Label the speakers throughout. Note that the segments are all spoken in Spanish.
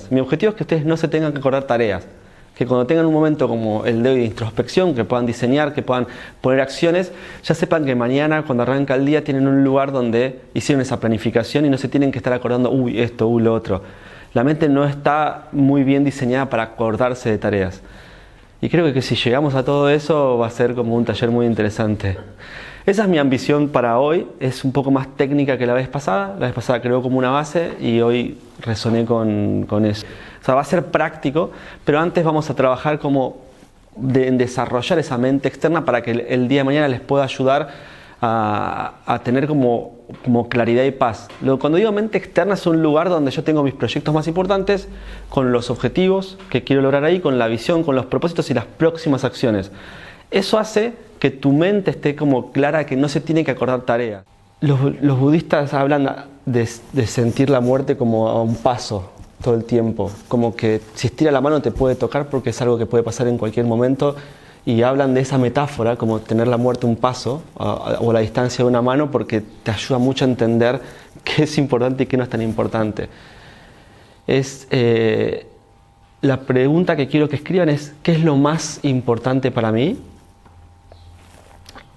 Speaker 1: importantes. Mi objetivo es que ustedes no se tengan que acordar tareas. Que cuando tengan un momento como el de hoy de introspección, que puedan diseñar, que puedan poner acciones, ya sepan que mañana cuando arranca el día tienen un lugar donde hicieron esa planificación y no se tienen que estar acordando, uy, esto, uy, lo otro. La mente no está muy bien diseñada para acordarse de tareas. Y creo que si llegamos a todo eso va a ser como un taller muy interesante. Esa es mi ambición para hoy, es un poco más técnica que la vez pasada. La vez pasada creó como una base y hoy resoné con eso. O sea, va a ser práctico, pero antes vamos a trabajar como en desarrollar esa mente externa para que el día de mañana les pueda ayudar a tener como claridad y paz. Cuando digo mente externa es un lugar donde yo tengo mis proyectos más importantes, con los objetivos que quiero lograr ahí, con la visión, con los propósitos y las próximas acciones. Eso hace que tu mente esté como clara, que no se tiene que acordar tareas. Los budistas hablan de sentir la muerte como a un paso todo el tiempo, como que si estira la mano te puede tocar porque es algo que puede pasar en cualquier momento, y hablan de esa metáfora como tener la muerte un paso o la distancia de una mano, porque te ayuda mucho a entender qué es importante y qué no es tan importante. La pregunta que quiero que escriban es ¿qué es lo más importante para mí?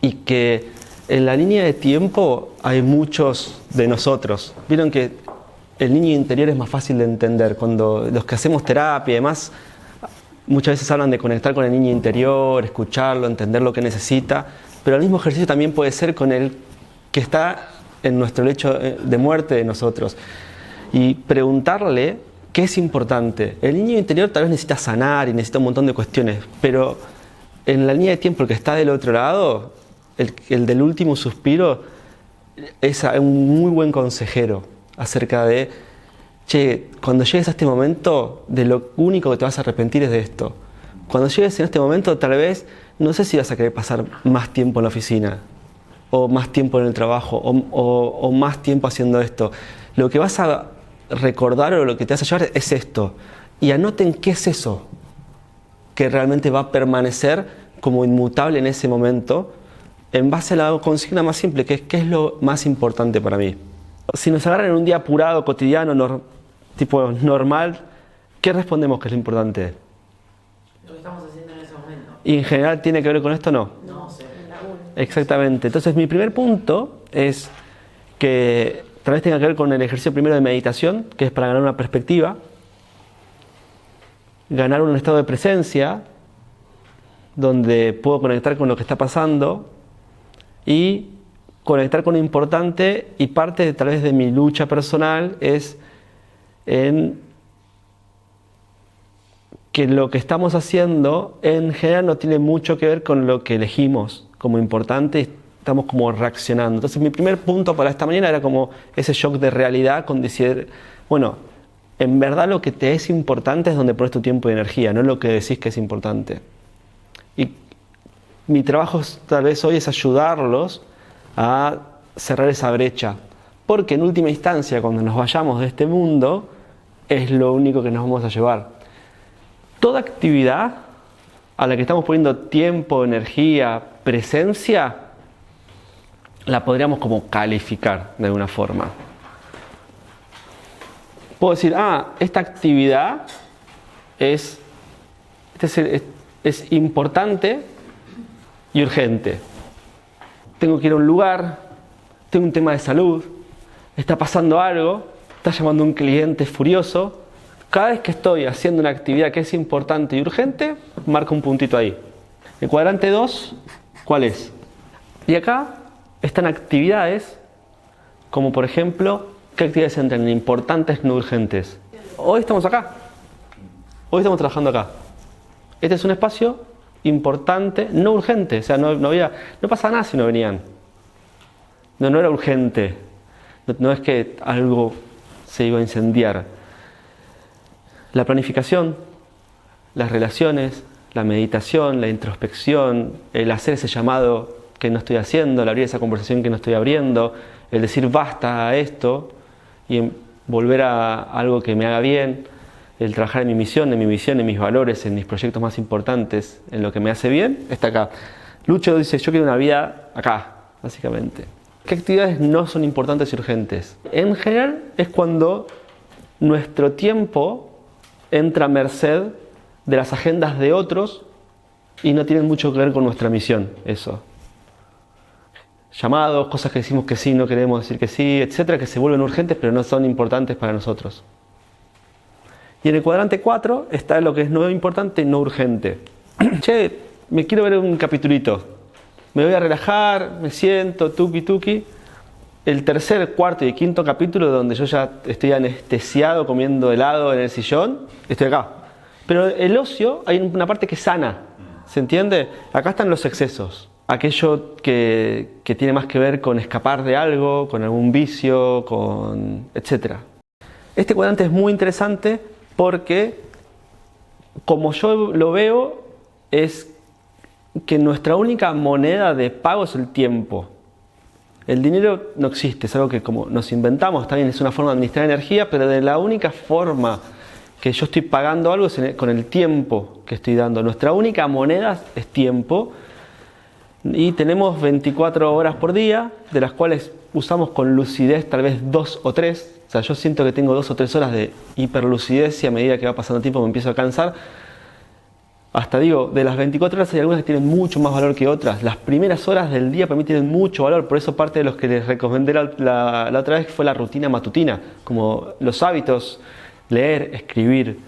Speaker 1: Y que en la línea de tiempo hay muchos de nosotros. Vieron que el niño interior es más fácil de entender. Cuando los que hacemos terapia y demás, muchas veces hablan de conectar con el niño interior, escucharlo, entender lo que necesita, pero el mismo ejercicio también puede ser con el que está en nuestro lecho de muerte de nosotros. Y preguntarle qué es importante. El niño interior tal vez necesita sanar y necesita un montón de cuestiones, pero en la línea de tiempo el que está del otro lado, el del último suspiro, es un muy buen consejero acerca de, che, cuando llegues a este momento, de lo único que te vas a arrepentir es de esto. Cuando llegues en este momento, tal vez, no sé si vas a querer pasar más tiempo en la oficina, o más tiempo en el trabajo, o más tiempo haciendo esto. Lo que vas a recordar o lo que te vas a llevar es esto. Y anoten qué es eso que realmente va a permanecer como inmutable en ese momento, en base a la consigna más simple, que es ¿qué es lo más importante para mí? Si nos agarran en un día apurado, cotidiano, tipo normal, ¿qué respondemos que es lo importante?
Speaker 2: Lo que estamos haciendo en ese momento.
Speaker 1: ¿Y en general tiene que ver con esto o no?
Speaker 2: No sé.
Speaker 1: Exactamente. Entonces mi primer punto es que tal vez tenga que ver con el ejercicio primero de meditación, que es para ganar una perspectiva, ganar un estado de presencia, donde puedo conectar con lo que está pasando y conectar con lo importante, y parte tal vez de mi lucha personal es en que lo que estamos haciendo en general no tiene mucho que ver con lo que elegimos como importante y estamos como reaccionando. Entonces mi primer punto para esta mañana era como ese shock de realidad con decir, bueno, en verdad lo que te es importante es donde pones tu tiempo y energía, no lo que decís que es importante. Y mi trabajo tal vez hoy es ayudarlos a cerrar esa brecha, porque en última instancia cuando nos vayamos de este mundo es lo único que nos vamos a llevar. Toda actividad a la que estamos poniendo tiempo, energía, presencia, la podríamos como calificar de alguna forma. Puedo decir, esta actividad es importante y urgente. Tengo que ir a un lugar, tengo un tema de salud, está pasando algo, está llamando un cliente furioso. Cada vez que estoy haciendo una actividad que es importante y urgente, marco un puntito ahí. El cuadrante 2, ¿cuál es? Y acá están actividades como por ejemplo, ¿qué actividades entran en importantes no urgentes? Hoy estamos acá. Hoy estamos trabajando acá. Este es un espacio importante, no urgente. O sea, no pasa nada si no venían. No era urgente. No es que algo se iba a incendiar. La planificación, las relaciones, la meditación, la introspección, el hacer ese llamado que no estoy haciendo, el abrir esa conversación que no estoy abriendo, el decir basta a esto y volver a algo que me haga bien, el trabajar en mi misión, en mis valores, en mis proyectos más importantes, en lo que me hace bien, está acá. Lucho dice, yo quiero una vida acá, básicamente. ¿Qué actividades no son importantes y urgentes? En general es cuando nuestro tiempo entra a merced de las agendas de otros y no tienen mucho que ver con nuestra misión, eso. Llamados, cosas que decimos que sí, no queremos decir que sí, etcétera, que se vuelven urgentes pero no son importantes para nosotros. Y en el cuadrante 4 está lo que es no importante y no urgente. Che, me quiero ver un capitulito. Me voy a relajar, me siento, tuki tuki. El tercer, cuarto y quinto capítulo, donde yo ya estoy anestesiado comiendo helado en el sillón, estoy acá. Pero el ocio, hay una parte que sana, ¿se entiende? Acá están los excesos. Aquello que tiene más que ver con escapar de algo, con algún vicio, con etcétera. Este cuadrante es muy interesante porque, como yo lo veo, es que nuestra única moneda de pago es el tiempo. El dinero no existe, es algo que como nos inventamos, también es una forma de administrar energía, pero de la única forma que yo estoy pagando algo es con el tiempo que estoy dando. Nuestra única moneda es tiempo y tenemos 24 horas por día, de las cuales usamos con lucidez tal vez 2 o 3. O sea, yo siento que tengo 2 o 3 horas de hiperlucidez y a medida que va pasando el tiempo me empiezo a cansar. Hasta digo, de las 24 horas hay algunas que tienen mucho más valor que otras. Las primeras horas del día para mí tienen mucho valor, por eso parte de los que les recomendé la otra vez fue la rutina matutina, como los hábitos, leer, escribir,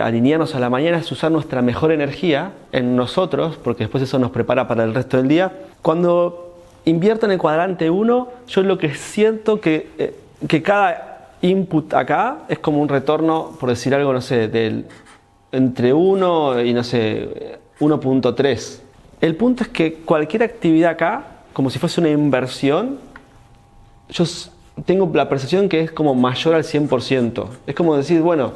Speaker 1: alinearnos a la mañana es usar nuestra mejor energía en nosotros, porque después eso nos prepara para el resto del día. Cuando invierto en el cuadrante 1, yo lo que siento que cada input acá es como un retorno, por decir algo, no sé, entre 1 y no sé, 1.3. El punto es que cualquier actividad acá, como si fuese una inversión, yo tengo la percepción que es como mayor al 100%. Es como decir, bueno,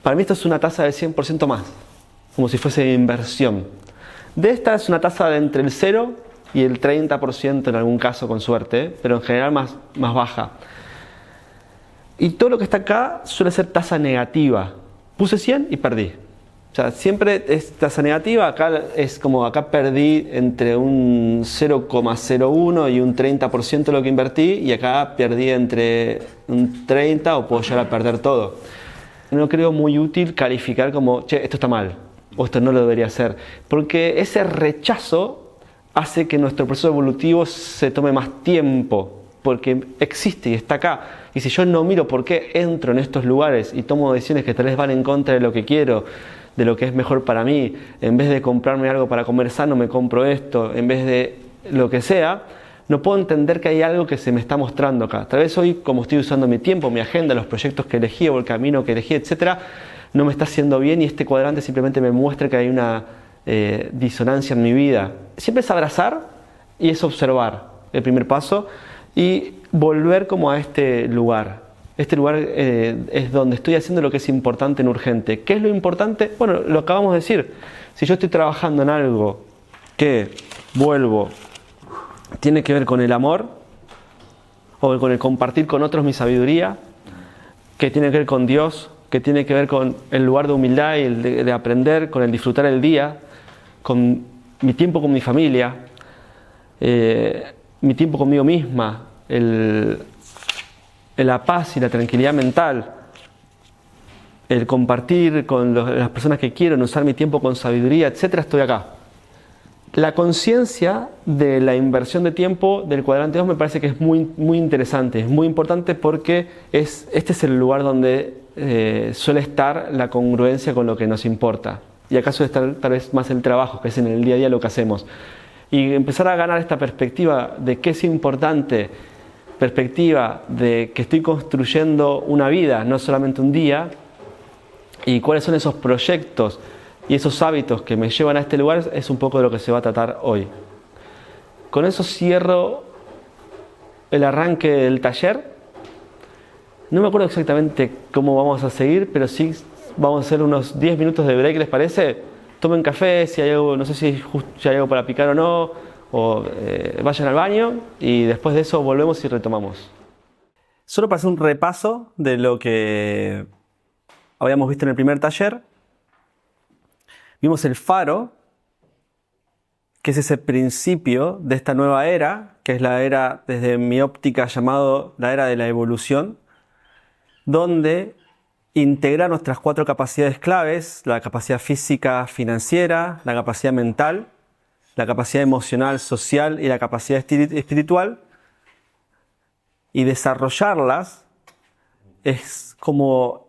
Speaker 1: para mí esto es una tasa del 100% más, como si fuese inversión. De esta es una tasa de entre el 0 y el 30% en algún caso con suerte, pero en general más baja. Y todo lo que está acá suele ser tasa negativa. Puse 100 y perdí. O sea, siempre es tasa negativa. Acá es como acá perdí entre un 0,01 y un 30% de lo que invertí, y acá perdí entre un 30 o puedo llegar a perder todo. No creo muy útil calificar como, che, esto está mal o esto no lo debería hacer, porque ese rechazo hace que nuestro proceso evolutivo se tome más tiempo, porque existe y está acá. Y si yo no miro por qué entro en estos lugares y tomo decisiones que tal vez van en contra de lo que quiero, de lo que es mejor para mí, en vez de comprarme algo para comer sano, me compro esto, en vez de lo que sea, no puedo entender que hay algo que se me está mostrando acá. Tal vez hoy, como estoy usando mi tiempo, mi agenda, los proyectos que elegí o el camino que elegí, etcétera, no me está haciendo bien y este cuadrante simplemente me muestra que hay una disonancia en mi vida. Siempre es abrazar y es observar el primer paso y volver como a este lugar. Este lugar es donde estoy haciendo lo que es importante en urgente. ¿Qué es lo importante? Bueno, lo acabamos de decir. Si yo estoy trabajando en algo que, tiene que ver con el amor o con el compartir con otros mi sabiduría, que tiene que ver con Dios, que tiene que ver con el lugar de humildad y el de aprender, con el disfrutar el día, con mi tiempo con mi familia, mi tiempo conmigo misma, la paz y la tranquilidad mental, el compartir con las personas que quiero, en usar mi tiempo con sabiduría, etcétera, estoy acá. La conciencia de la inversión de tiempo del cuadrante 2 me parece que es muy, muy interesante, es muy importante porque este es el lugar donde suele estar la congruencia con lo que nos importa. Y acá suele estar tal vez más el trabajo, que es en el día a día lo que hacemos. Y empezar a ganar esta perspectiva de qué es importante, perspectiva de que estoy construyendo una vida, no solamente un día, y cuáles son esos proyectos y esos hábitos que me llevan a este lugar, es un poco de lo que se va a tratar hoy. Con eso cierro el arranque del taller. No me acuerdo exactamente cómo vamos a seguir, pero sí vamos a hacer unos 10 minutos de break, ¿les parece? Tomen café, si hay algo, no sé si hay algo para picar o no, o vayan al baño y después de eso volvemos y retomamos. Solo para hacer un repaso de lo que habíamos visto en el primer taller. Vimos el faro, que es ese principio de esta nueva era, que es la era, desde mi óptica, llamado la era de la evolución, donde integrar nuestras 4 capacidades claves: la capacidad física financiera, la capacidad mental, la capacidad emocional, social y la capacidad espiritual, y desarrollarlas es como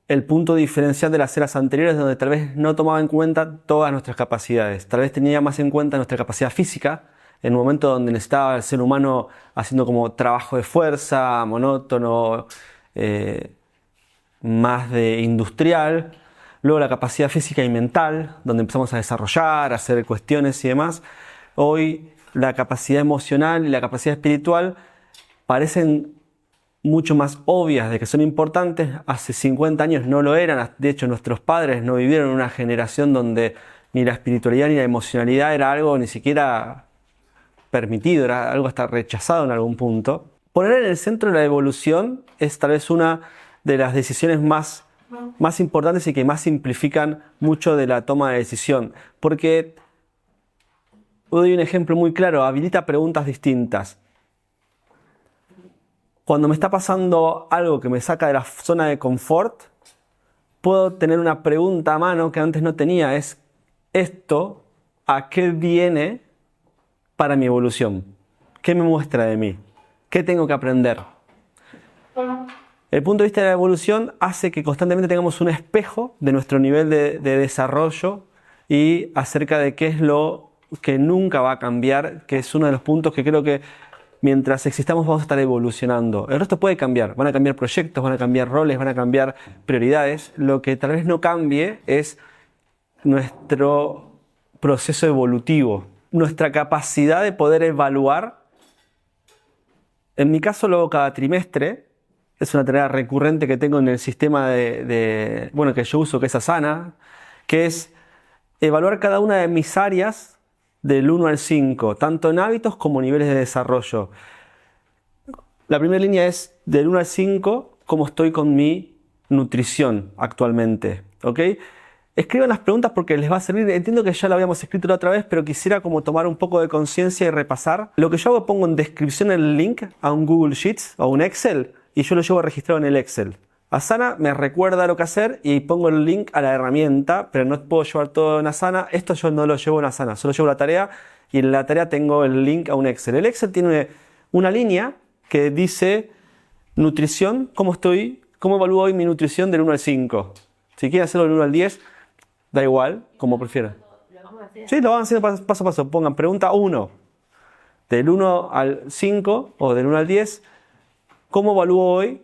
Speaker 1: el punto diferencial de las eras anteriores, donde tal vez no tomaba en cuenta todas nuestras capacidades. Tal vez tenía más en cuenta nuestra capacidad física, en un momento donde necesitaba el ser humano haciendo como trabajo de fuerza, monótono, más de industrial. Luego la capacidad física y mental, donde empezamos a desarrollar, a hacer cuestiones y demás. Hoy la capacidad emocional y la capacidad espiritual parecen mucho más obvias de que son importantes. Hace 50 años no lo eran. De hecho, nuestros padres no vivieron en una generación donde ni la espiritualidad ni la emocionalidad era algo ni siquiera permitido, era algo hasta rechazado en algún punto. Poner en el centro de la evolución es tal vez una de las decisiones más importantes y que más simplifican mucho de la toma de decisión. Porque doy un ejemplo muy claro: habilita preguntas distintas. Cuando me está pasando algo que me saca de la zona de confort, puedo tener una pregunta a mano que antes no tenía. Es: ¿esto a qué viene para mi evolución? ¿Qué me muestra de mí? ¿Qué tengo que aprender? El punto de vista de la evolución hace que constantemente tengamos un espejo de nuestro nivel de desarrollo y acerca de qué es lo que nunca va a cambiar, que es uno de los puntos que creo que mientras existamos vamos a estar evolucionando. El resto puede cambiar, van a cambiar proyectos, van a cambiar roles, van a cambiar prioridades. Lo que tal vez no cambie es nuestro proceso evolutivo, nuestra capacidad de poder evaluar. En mi caso lo hago cada trimestre. Es una tarea recurrente que tengo en el sistema que yo uso, que es Asana, que es evaluar cada una de mis áreas del 1 al 5, tanto en hábitos como niveles de desarrollo. La primera línea es del 1 al 5, cómo estoy con mi nutrición actualmente, ¿ok? Escriban las preguntas porque les va a servir. Entiendo que ya lo habíamos escrito la otra vez, pero quisiera como tomar un poco de conciencia y repasar. Lo que yo hago, pongo en descripción el link a un Google Sheets o un Excel y yo lo llevo registrado en el Excel. Asana me recuerda lo que hacer y pongo el link a la herramienta, pero no puedo llevar todo en Asana. Esto yo no lo llevo en Asana, solo llevo la tarea y en la tarea tengo el link a un Excel. El Excel tiene una línea que dice nutrición, cómo evalúo hoy mi nutrición del 1 al 5. Si quieren hacerlo del 1 al 10, da igual, como prefieran. Sí, lo van haciendo paso a paso. Pongan pregunta 1. Del 1 al 5 o del 1 al 10, ¿cómo evalúo hoy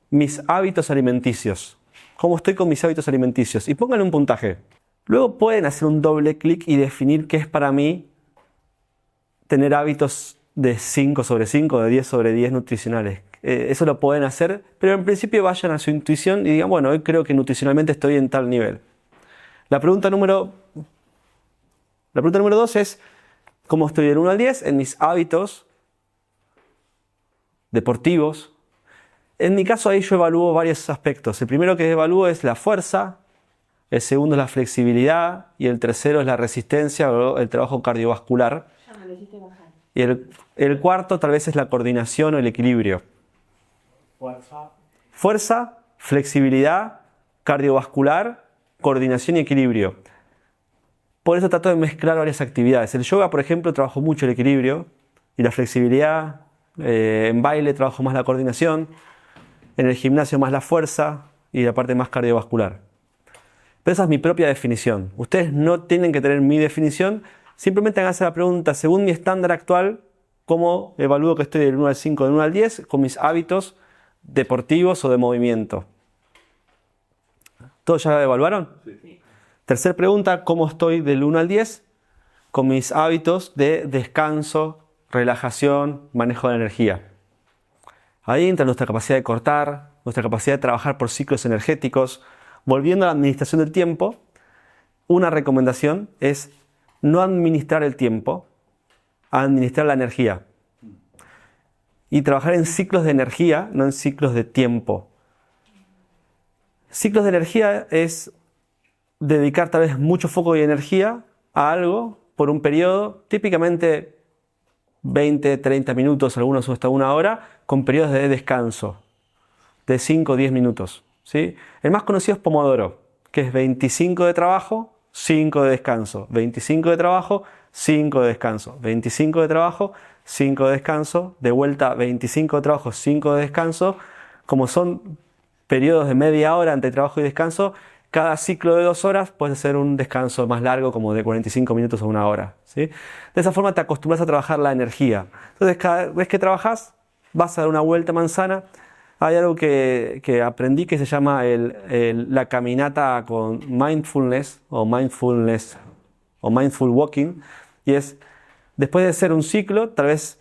Speaker 1: mis hábitos alimenticios? ¿Cómo estoy con mis hábitos alimenticios? Y pónganle un puntaje. Luego pueden hacer un doble clic y definir qué es para mí tener hábitos de 5 sobre 5, de 10 sobre 10 nutricionales. Eso lo pueden hacer, pero en principio vayan a su intuición y digan, bueno, hoy creo que nutricionalmente estoy en tal nivel. La pregunta número 2 es, ¿cómo estoy del 1 al 10 en mis hábitos deportivos? En mi caso ahí yo evalúo varios aspectos. El primero que evalúo es la fuerza, el segundo es la flexibilidad y el tercero es la resistencia o el trabajo cardiovascular. Y el cuarto tal vez es la coordinación o el equilibrio. Fuerza, flexibilidad, cardiovascular, coordinación y equilibrio. Por eso trato de mezclar varias actividades. El yoga, por ejemplo, trabajo mucho el equilibrio y la flexibilidad. En baile trabajo más la coordinación. En el gimnasio más la fuerza y la parte más cardiovascular. Pero esa es mi propia definición. Ustedes no tienen que tener mi definición. Simplemente háganse la pregunta, según mi estándar actual, ¿cómo evalúo que estoy del 1 al 5, del 1 al 10 con mis hábitos deportivos o de movimiento? ¿Todos ya evaluaron? Sí. Tercer pregunta, ¿cómo estoy del 1 al 10 con mis hábitos de descanso, relajación, manejo de energía? Ahí entra nuestra capacidad de cortar, nuestra capacidad de trabajar por ciclos energéticos. Volviendo a la administración del tiempo, una recomendación es no administrar el tiempo, administrar la energía. Y trabajar en ciclos de energía, no en ciclos de tiempo. Ciclos de energía es dedicar tal vez mucho foco y energía a algo por un periodo, típicamente 20, 30 minutos, algunos hasta 1 hora, con periodos de descanso de 5 o 10 minutos. ¿sí? El más conocido es Pomodoro, que es 25 de trabajo, 5 de descanso, 25 de trabajo, 5 de descanso, 25 de trabajo, 5 de descanso, de vuelta 25 de trabajo, 5 de descanso. Como son periodos de media hora entre trabajo y descanso, cada ciclo de 2 horas puede ser un descanso más largo, como de 45 minutos o 1 hora, ¿sí? De esa forma te acostumbras a trabajar la energía. Entonces, cada vez que trabajas, vas a dar una vuelta a manzana. Hay algo que aprendí que se llama la caminata con mindfulness o mindful walking, y es, después de hacer un ciclo, tal vez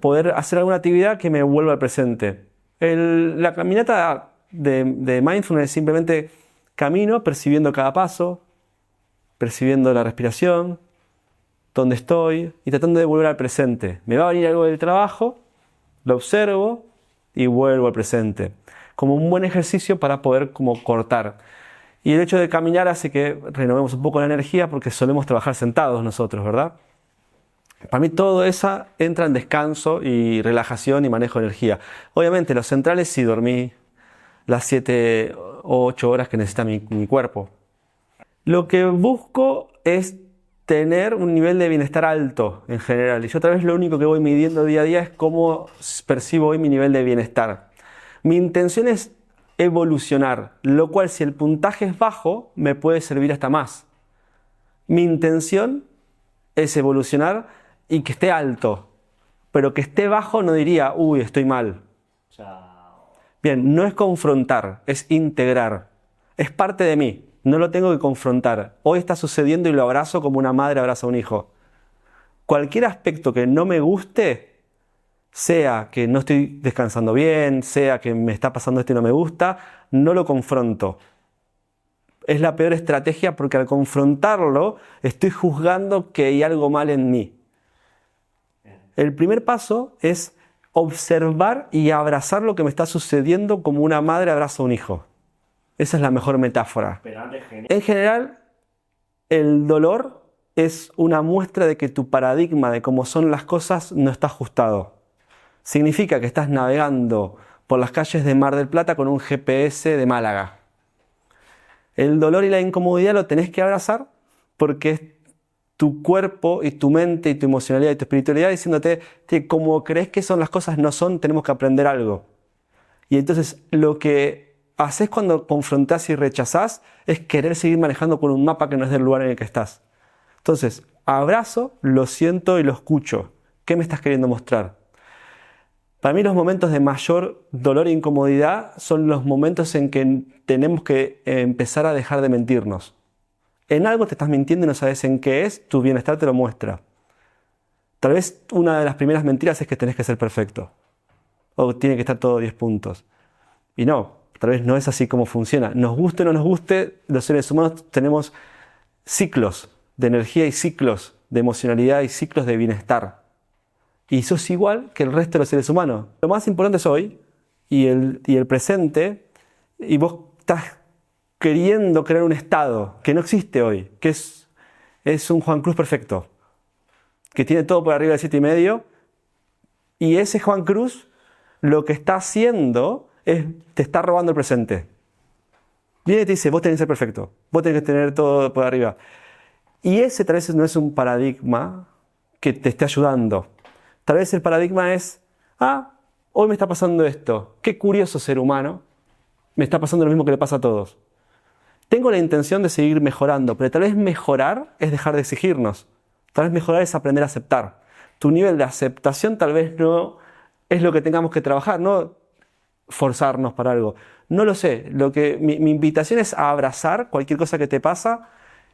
Speaker 1: poder hacer alguna actividad que me vuelva al presente. La caminata de mindfulness es simplemente camino percibiendo cada paso, percibiendo la respiración, dónde estoy y tratando de volver al presente. Me va a venir algo del trabajo, lo observo y vuelvo al presente. Como un buen ejercicio para poder como cortar. Y el hecho de caminar hace que renovemos un poco la energía porque solemos trabajar sentados nosotros, ¿verdad? Para mí todo eso entra en descanso y relajación y manejo de energía. Obviamente los centrales sí dormí las 7 o 8 horas que necesita mi cuerpo. Lo que busco es tener un nivel de bienestar alto en general. Y yo tal vez lo único que voy midiendo día a día es cómo percibo hoy mi nivel de bienestar. Mi intención es evolucionar, lo cual si el puntaje es bajo me puede servir hasta más. Mi intención es evolucionar y que esté alto, pero que esté bajo no diría, uy, estoy mal. Bien, no es confrontar, es integrar. Es parte de mí, no lo tengo que confrontar. Hoy está sucediendo y lo abrazo como una madre abraza a un hijo. Cualquier aspecto que no me guste, sea que no estoy descansando bien, sea que me está pasando esto y no me gusta, no lo confronto. Es la peor estrategia porque al confrontarlo estoy juzgando que hay algo mal en mí. El primer paso es observar y abrazar lo que me está sucediendo como una madre abraza a un hijo. Esa es la mejor metáfora. En general, el dolor es una muestra de que tu paradigma de cómo son las cosas no está ajustado. Significa que estás navegando por las calles de Mar del Plata con un GPS de Málaga. El dolor y la incomodidad lo tenés que abrazar porque es tu cuerpo y tu mente y tu emocionalidad y tu espiritualidad diciéndote que como crees que son las cosas no son, tenemos que aprender algo. Y entonces lo que haces cuando confrontás y rechazás es querer seguir manejando con un mapa que no es del lugar en el que estás. Entonces, abrazo, lo siento y lo escucho. ¿Qué me estás queriendo mostrar? Para mí los momentos de mayor dolor e incomodidad son los momentos en que tenemos que empezar a dejar de mentirnos. En algo te estás mintiendo y no sabes en qué es, tu bienestar te lo muestra. Tal vez una de las primeras mentiras es que tenés que ser perfecto. O tiene que estar todo 10 puntos. Y no, tal vez no es así como funciona. Nos guste o no nos guste, los seres humanos tenemos ciclos de energía y ciclos de emocionalidad y ciclos de bienestar. Y eso es igual que el resto de los seres humanos. Lo más importante es hoy y el presente, y vos estás queriendo crear un estado que no existe hoy, que es un Juan Cruz perfecto, que tiene todo por arriba del 7,5, y ese Juan Cruz lo que está haciendo es, te está robando el presente. Viene y te dice, vos tenés que ser perfecto, vos tenés que tener todo por arriba. Y ese tal vez no es un paradigma que te esté ayudando. Tal vez el paradigma es, hoy me está pasando esto, qué curioso ser humano, me está pasando lo mismo que le pasa a todos. Tengo la intención de seguir mejorando, pero tal vez mejorar es dejar de exigirnos. Tal vez mejorar es aprender a aceptar. Tu nivel de aceptación tal vez no es lo que tengamos que trabajar, no forzarnos para algo. No lo sé. Mi invitación es a abrazar cualquier cosa que te pasa.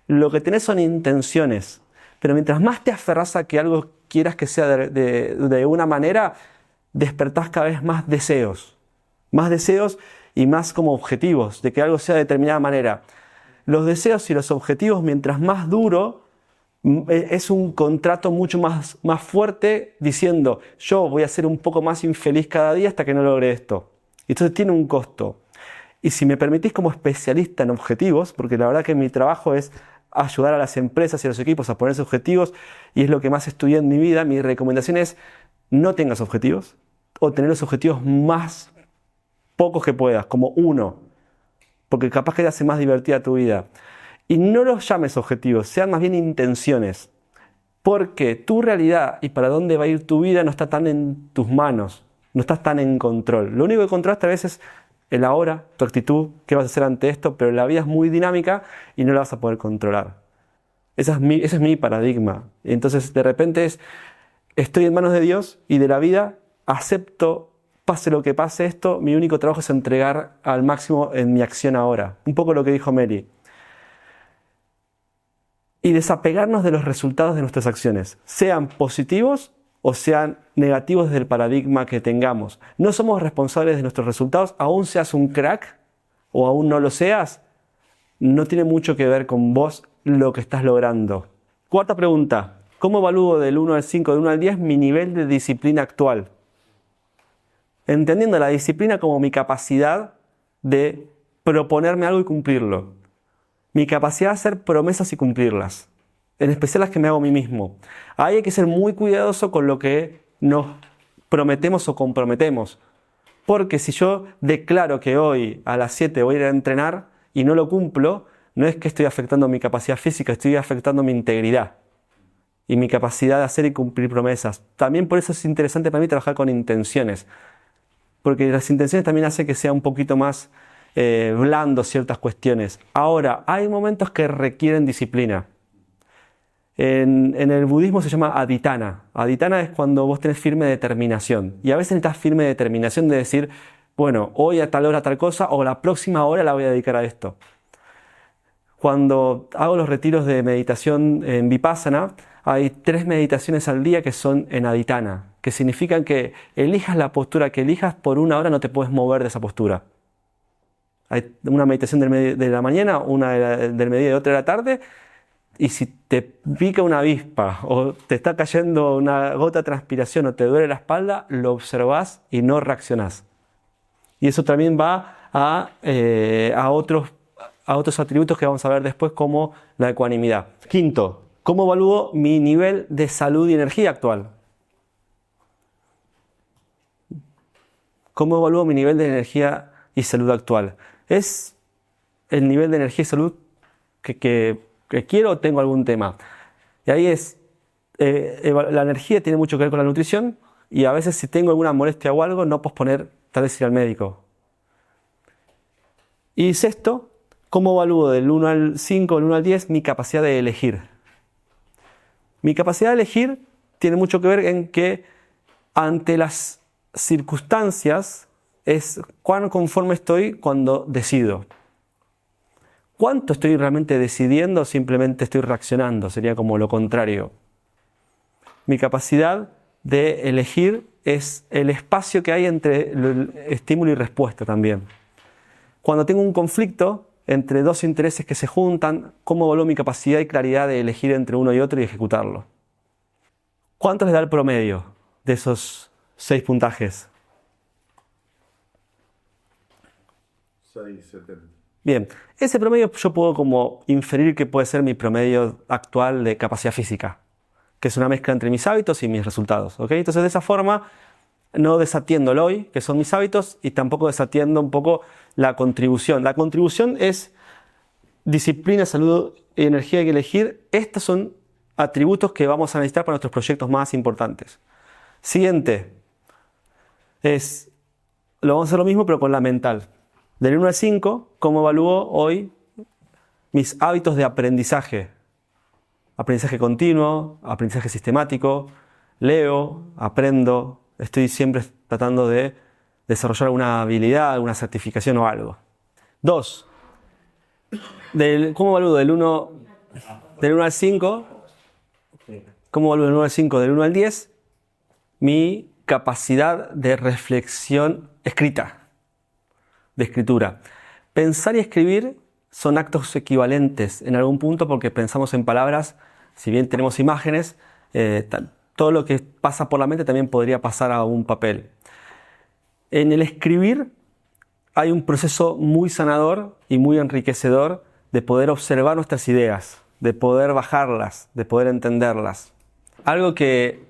Speaker 1: Lo que tenés son intenciones. Pero mientras más te aferras a que algo quieras que sea de una manera, despertás cada vez más deseos. Más deseos y más como objetivos, de que algo sea de determinada manera. Los deseos y los objetivos, mientras más duro, es un contrato mucho más fuerte diciendo, yo voy a ser un poco más infeliz cada día hasta que no logre esto. Y entonces tiene un costo. Y si me permitís como especialista en objetivos, porque la verdad que mi trabajo es ayudar a las empresas y a los equipos a ponerse objetivos, y es lo que más estudié en mi vida, mi recomendación es no tengas objetivos, o tener los objetivos más pocos que puedas, como 1, porque capaz que te hace más divertida tu vida. Y no los llames objetivos, sean más bien intenciones, porque tu realidad y para dónde va a ir tu vida no está tan en tus manos, no estás tan en control. Lo único que controlas a veces es el ahora, tu actitud, qué vas a hacer ante esto, pero la vida es muy dinámica y no la vas a poder controlar. Ese es mi paradigma. Entonces, de repente estoy en manos de Dios y de la vida, acepto, pase lo que pase esto, mi único trabajo es entregar al máximo en mi acción ahora. Un poco lo que dijo Mary. Y desapegarnos de los resultados de nuestras acciones, sean positivos o sean negativos desde el paradigma que tengamos. No somos responsables de nuestros resultados, aún seas un crack o aún no lo seas, no tiene mucho que ver con vos lo que estás logrando. Cuarta pregunta, ¿cómo evalúo del 1 al 5, del 1 al 10 mi nivel de disciplina actual? Entendiendo la disciplina como mi capacidad de proponerme algo y cumplirlo. Mi capacidad de hacer promesas y cumplirlas. En especial las que me hago a mí mismo. Ahí hay que ser muy cuidadoso con lo que nos prometemos o comprometemos. Porque si yo declaro que hoy a las 7 voy a ir a entrenar y no lo cumplo, no es que estoy afectando mi capacidad física, estoy afectando mi integridad y mi capacidad de hacer y cumplir promesas. También por eso es interesante para mí trabajar con intenciones. Porque las intenciones también hacen que sea un poquito más blando ciertas cuestiones. Ahora, hay momentos que requieren disciplina. En el budismo se llama aditana. Aditana es cuando vos tenés firme determinación. Y a veces necesitas firme determinación de decir, bueno, hoy a tal hora tal cosa o la próxima hora la voy a dedicar a esto. Cuando hago los retiros de meditación en Vipassana, hay 3 meditaciones al día que son en aditana, que significan que elijas la postura que elijas, por 1 hora no te puedes mover de esa postura. Hay una meditación de la mañana, una del mediodía y otra de la tarde, y si te pica una avispa o te está cayendo una gota de transpiración o te duele la espalda, lo observás y no reaccionás. Y eso también va a otros atributos que vamos a ver después, como la ecuanimidad. Quinto, ¿cómo evalúo mi nivel de salud y energía actual? ¿Cómo evalúo mi nivel de energía y salud actual? ¿Es el nivel de energía y salud que quiero o tengo algún tema? Y ahí la energía tiene mucho que ver con la nutrición, y a veces si tengo alguna molestia o algo, no posponer tal vez ir al médico. Y sexto, ¿cómo evalúo del 1 al 5, del 1 al 10 mi capacidad de elegir? Mi capacidad de elegir tiene mucho que ver en que ante las circunstancias es cuán conforme estoy cuando decido. ¿Cuánto estoy realmente decidiendo o simplemente estoy reaccionando? Sería como lo contrario. Mi capacidad de elegir es el espacio que hay entre el estímulo y respuesta también. Cuando tengo un conflicto entre 2 intereses que se juntan, ¿cómo evalúo mi capacidad y claridad de elegir entre uno y otro y ejecutarlo? ¿Cuánto les da el promedio de esos 6 puntajes?
Speaker 3: 6,70.
Speaker 1: Bien, ese promedio yo puedo como inferir que puede ser mi promedio actual de capacidad física, que es una mezcla entre mis hábitos y mis resultados, ¿ok? Entonces, de esa forma no desatiendo el hoy, que son mis hábitos, y tampoco desatiendo un poco la contribución. La contribución es disciplina, salud y energía que elegir. Estos son atributos que vamos a necesitar para nuestros proyectos más importantes. Siguiente, lo vamos a hacer lo mismo pero con la mental. Del 1 al 5, ¿cómo evalúo hoy mis hábitos de aprendizaje? Aprendizaje continuo, aprendizaje sistemático, leo, aprendo, estoy siempre tratando de desarrollar alguna habilidad, alguna certificación o algo. 2. ¿Cómo evalúo del 1 al 5? ¿Cómo evalúo del 1 al 5? Del 1 al 10, mi capacidad de reflexión escrita, de escritura. Pensar y escribir son actos equivalentes en algún punto porque pensamos en palabras, si bien tenemos imágenes, todo lo que pasa por la mente también podría pasar a un papel. En el escribir hay un proceso muy sanador y muy enriquecedor de poder observar nuestras ideas, de poder bajarlas, de poder entenderlas. Algo que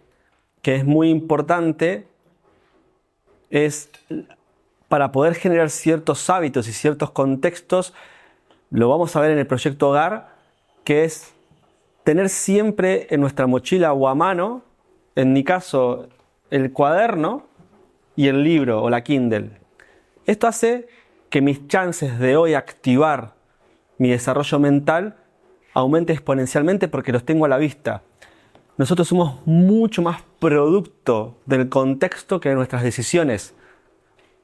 Speaker 1: es muy importante es para poder generar ciertos hábitos y ciertos contextos, lo vamos a ver en el proyecto Hogar, que es tener siempre en nuestra mochila o a mano, en mi caso, el cuaderno y el libro o la Kindle. Esto hace que mis chances de hoy activar mi desarrollo mental aumente exponencialmente porque los tengo a la vista. Nosotros somos mucho más producto del contexto que de nuestras decisiones.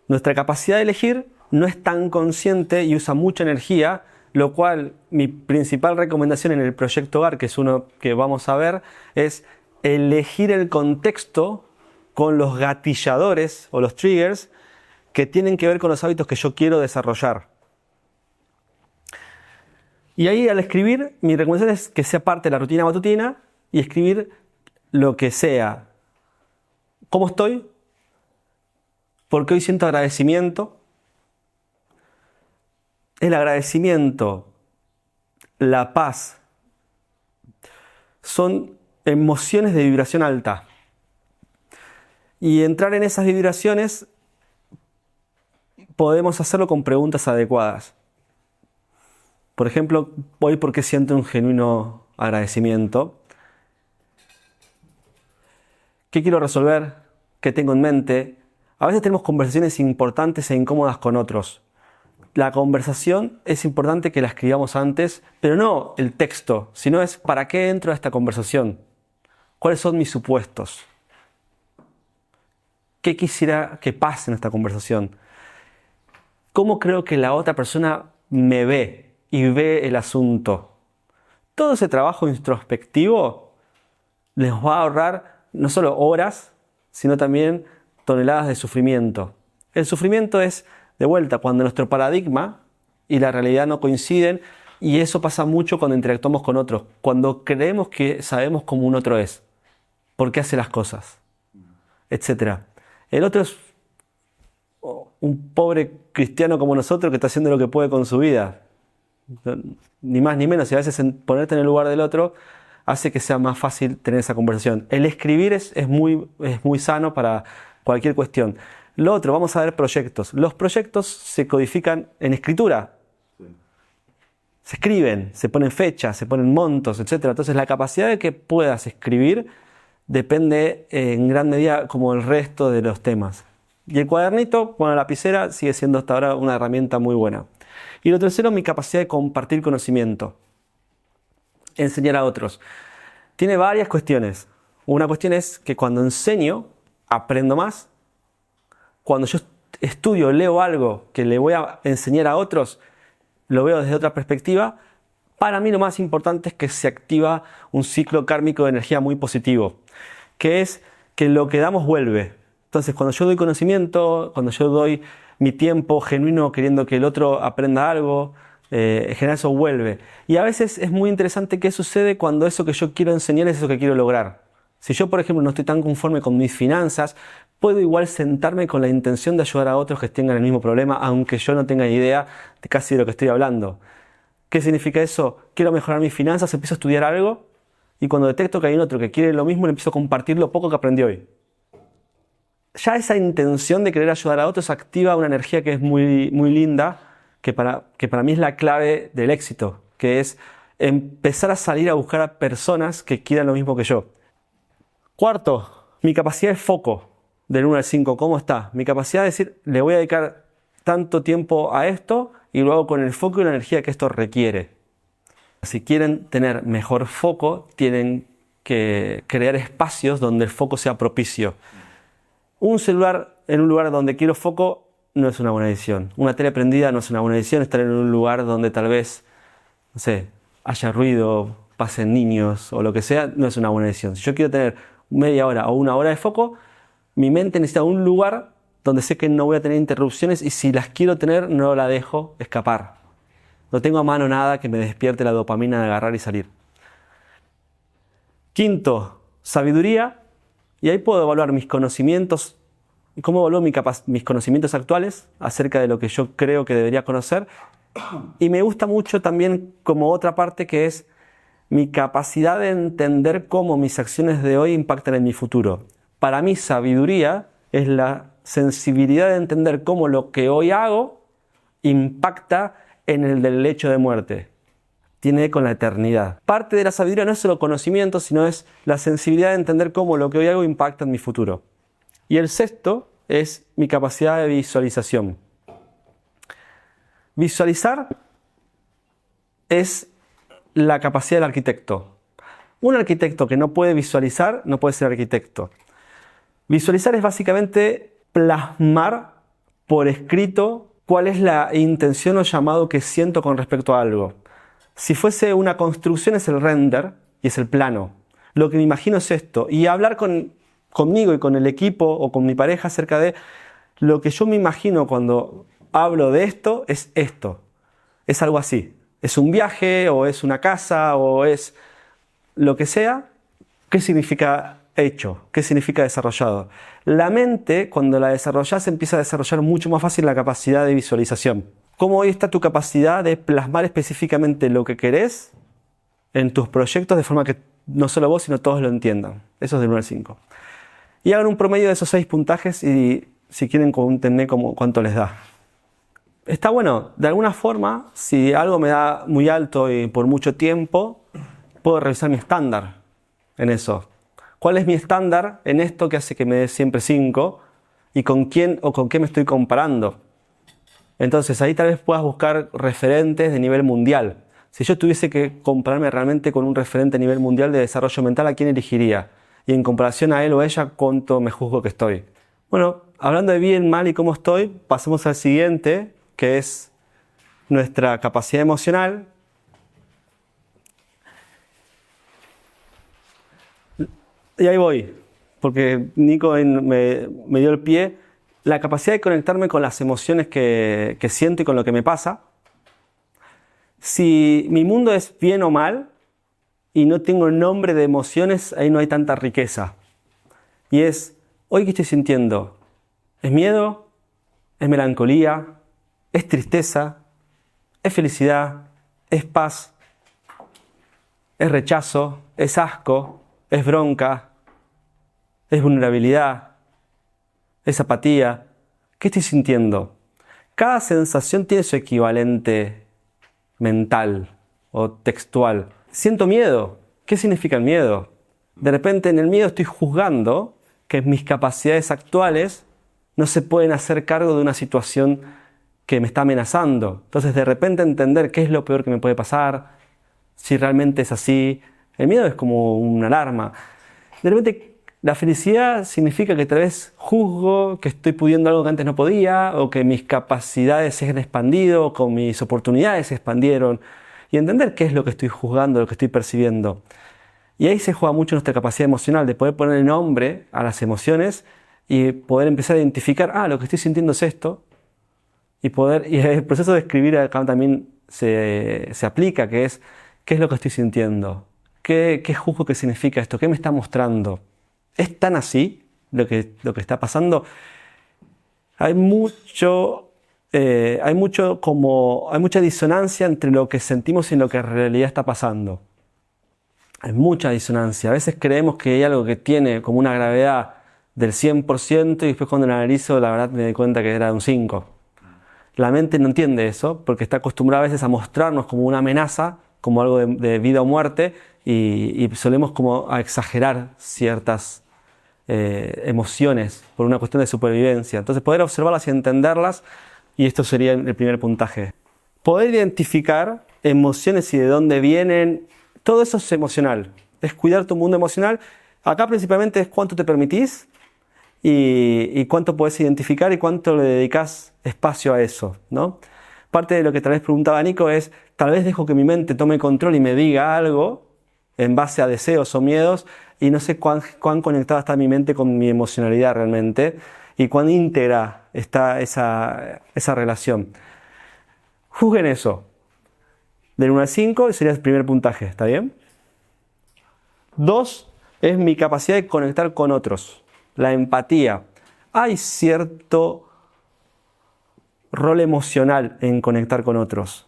Speaker 1: Nuestra capacidad de elegir no es tan consciente y usa mucha energía, lo cual mi principal recomendación en el proyecto Hogar, que es uno que vamos a ver, es elegir el contexto con los gatilladores o los triggers que tienen que ver con los hábitos que yo quiero desarrollar. Y ahí al escribir, mi recomendación es que sea parte de la rutina matutina y escribir lo que sea. ¿Cómo estoy? Porque hoy siento agradecimiento. El agradecimiento, la paz, son emociones de vibración alta. Y entrar en esas vibraciones podemos hacerlo con preguntas adecuadas. Por ejemplo, hoy ¿por qué siento un genuino agradecimiento? ¿Qué quiero resolver? ¿Qué tengo en mente? A veces tenemos conversaciones importantes e incómodas con otros. La conversación es importante que la escribamos antes, pero no el texto, sino es ¿para qué entro a esta conversación? ¿Cuáles son mis supuestos? ¿Qué quisiera que pase en esta conversación? ¿Cómo creo que la otra persona me ve y ve el asunto? Todo ese trabajo introspectivo les va a ahorrar no solo horas, sino también toneladas de sufrimiento. El sufrimiento es, de vuelta, cuando nuestro paradigma y la realidad no coinciden, y eso pasa mucho cuando interactuamos con otros, cuando creemos que sabemos cómo un otro es, por qué hace las cosas, etc. El otro es un pobre cristiano como nosotros que está haciendo lo que puede con su vida. Ni más ni menos, y a veces ponerte en el lugar del otro hace que sea más fácil tener esa conversación. El escribir es muy sano para cualquier cuestión. Lo otro, vamos a ver proyectos. Los proyectos se codifican en escritura. Sí. Se escriben, se ponen fechas, se ponen montos, etc. Entonces la capacidad de que puedas escribir depende en gran medida como el resto de los temas. Y el cuadernito, bueno, la lapicera sigue siendo hasta ahora una herramienta muy buena. Y lo tercero, mi capacidad de compartir conocimiento. Enseñar a otros. Tiene varias cuestiones. Una cuestión es que cuando enseño, aprendo más. Cuando yo estudio, leo algo que le voy a enseñar a otros, lo veo desde otra perspectiva. Para mí lo más importante es que se activa un ciclo kármico de energía muy positivo, que es que lo que damos vuelve. Entonces, cuando yo doy conocimiento, cuando yo doy mi tiempo genuino queriendo que el otro aprenda algo, en general eso vuelve. Y a veces es muy interesante qué sucede cuando eso que yo quiero enseñar es eso que quiero lograr. Si yo, por ejemplo, no estoy tan conforme con mis finanzas, puedo igual sentarme con la intención de ayudar a otros que tengan el mismo problema, aunque yo no tenga idea de casi de lo que estoy hablando. ¿Qué significa eso? Quiero mejorar mis finanzas, empiezo a estudiar algo y cuando detecto que hay un otro que quiere lo mismo, le empiezo a compartir lo poco que aprendí hoy. Ya esa intención de querer ayudar a otros activa una energía que es muy linda, que para mí es la clave del éxito, que es empezar a salir a buscar a personas que quieran lo mismo que yo. Cuarto, mi capacidad de foco, del 1 al 5, ¿cómo está? Mi capacidad de decir, le voy a dedicar tanto tiempo a esto y lo hago con el foco y la energía que esto requiere. Si quieren tener mejor foco, tienen que crear espacios donde el foco sea propicio. Un celular en un lugar donde quiero foco no es una buena decisión. Una tele prendida no es una buena decisión. Estar en un lugar donde tal vez, no sé, haya ruido, pasen niños o lo que sea, no es una buena decisión. Si yo quiero tener media hora o una hora de foco, mi mente necesita un lugar donde sé que no voy a tener interrupciones y si las quiero tener, no la dejo escapar. No tengo a mano nada que me despierte la dopamina de agarrar y salir. Quinto, sabiduría. Y ahí puedo evaluar mis conocimientos, cómo evalúo mis conocimientos actuales acerca de lo que yo creo que debería conocer. Y me gusta mucho también como otra parte que es mi capacidad de entender cómo mis acciones de hoy impactan en mi futuro. Para mí, sabiduría es la sensibilidad de entender cómo lo que hoy hago impacta en el del lecho de muerte. Tiene con la eternidad. Parte de la sabiduría no es solo conocimiento, sino es la sensibilidad de entender cómo lo que hoy hago impacta en mi futuro. Y el sexto es mi capacidad de visualización. Visualizar es la capacidad del arquitecto. Un arquitecto que no puede visualizar no puede ser arquitecto. Visualizar es básicamente plasmar por escrito cuál es la intención o llamado que siento con respecto a algo. Si fuese una construcción es el render y es el plano. Lo que me imagino es esto. Y hablar conmigo y con el equipo o con mi pareja acerca de lo que yo me imagino cuando hablo de esto es esto. Es algo así. Es un viaje o es una casa o es lo que sea. ¿Qué significa hecho? ¿Qué significa desarrollado? La mente, cuando la desarrollas, empieza a desarrollar mucho más fácil la capacidad de visualización. ¿Cómo hoy está tu capacidad de plasmar específicamente lo que querés en tus proyectos de forma que no solo vos, sino todos lo entiendan? Eso es del 1 al 5. Y hagan un promedio de esos 6 puntajes y si quieren cuéntenme cuánto les da. Está bueno, de alguna forma, si algo me da muy alto y por mucho tiempo, puedo revisar mi estándar en eso. ¿Cuál es mi estándar en esto que hace que me dé siempre 5? ¿Y con quién o con qué me estoy comparando? Entonces ahí tal vez puedas buscar referentes de nivel mundial. Si yo tuviese que compararme realmente con un referente a nivel mundial de desarrollo mental, ¿a quién elegiría? Y en comparación a él o a ella, ¿cuánto me juzgo que estoy? Bueno, hablando de bien, mal y cómo estoy, pasemos al siguiente, que es nuestra capacidad emocional. Y ahí voy, porque Nico me dio el pie. La capacidad de conectarme con las emociones que siento y con lo que me pasa. Si mi mundo es bien o mal y no tengo el nombre de emociones, ahí no hay tanta riqueza. Y es, ¿hoy qué estoy sintiendo? ¿Es miedo? ¿Es melancolía? ¿Es tristeza? ¿Es felicidad? ¿Es paz? ¿Es rechazo? ¿Es asco? ¿Es bronca? ¿Es vulnerabilidad? ¿Es apatía? ¿Qué estoy sintiendo? Cada sensación tiene su equivalente mental o textual. Siento miedo. ¿Qué significa el miedo? De repente en el miedo estoy juzgando que mis capacidades actuales no se pueden hacer cargo de una situación que me está amenazando. Entonces de repente entender qué es lo peor que me puede pasar, si realmente es así. El miedo es como una alarma. De repente la felicidad significa que tal vez juzgo que estoy pudiendo algo que antes no podía, o que mis capacidades se han expandido, o que mis oportunidades se expandieron. Y entender qué es lo que estoy juzgando, lo que estoy percibiendo. Y ahí se juega mucho nuestra capacidad emocional, de poder poner nombre a las emociones y poder empezar a identificar, lo que estoy sintiendo es esto. Y el proceso de escribir acá también se aplica, que es, ¿qué es lo que estoy sintiendo? ¿Qué juzgo que significa esto? ¿Qué me está mostrando? ¿Es tan así lo que está pasando? Hay mucha disonancia entre lo que sentimos y lo que en realidad está pasando. Hay mucha disonancia. A veces creemos que hay algo que tiene como una gravedad del 100% y después cuando lo analizo la verdad me doy cuenta que era de un 5%. La mente no entiende eso porque está acostumbrada a veces a mostrarnos como una amenaza, como algo de vida o muerte y solemos como a exagerar ciertas emociones por una cuestión de supervivencia. Entonces poder observarlas y entenderlas, y esto sería el primer puntaje. Poder identificar emociones y de dónde vienen, todo eso es emocional, es cuidar tu mundo emocional. Acá principalmente es cuánto te permitís y cuánto podés identificar y cuánto le dedicás espacio a eso, ¿no? Parte de lo que tal vez preguntaba Nico es, tal vez dejo que mi mente tome control y me diga algo en base a deseos o miedos y no sé cuán conectada está mi mente con mi emocionalidad realmente y cuán íntegra está esa relación. Juzguen eso. Del 1 al 5 sería el primer puntaje, ¿está bien? 2 es mi capacidad de conectar con otros, la empatía. Hay cierto rol emocional en conectar con otros,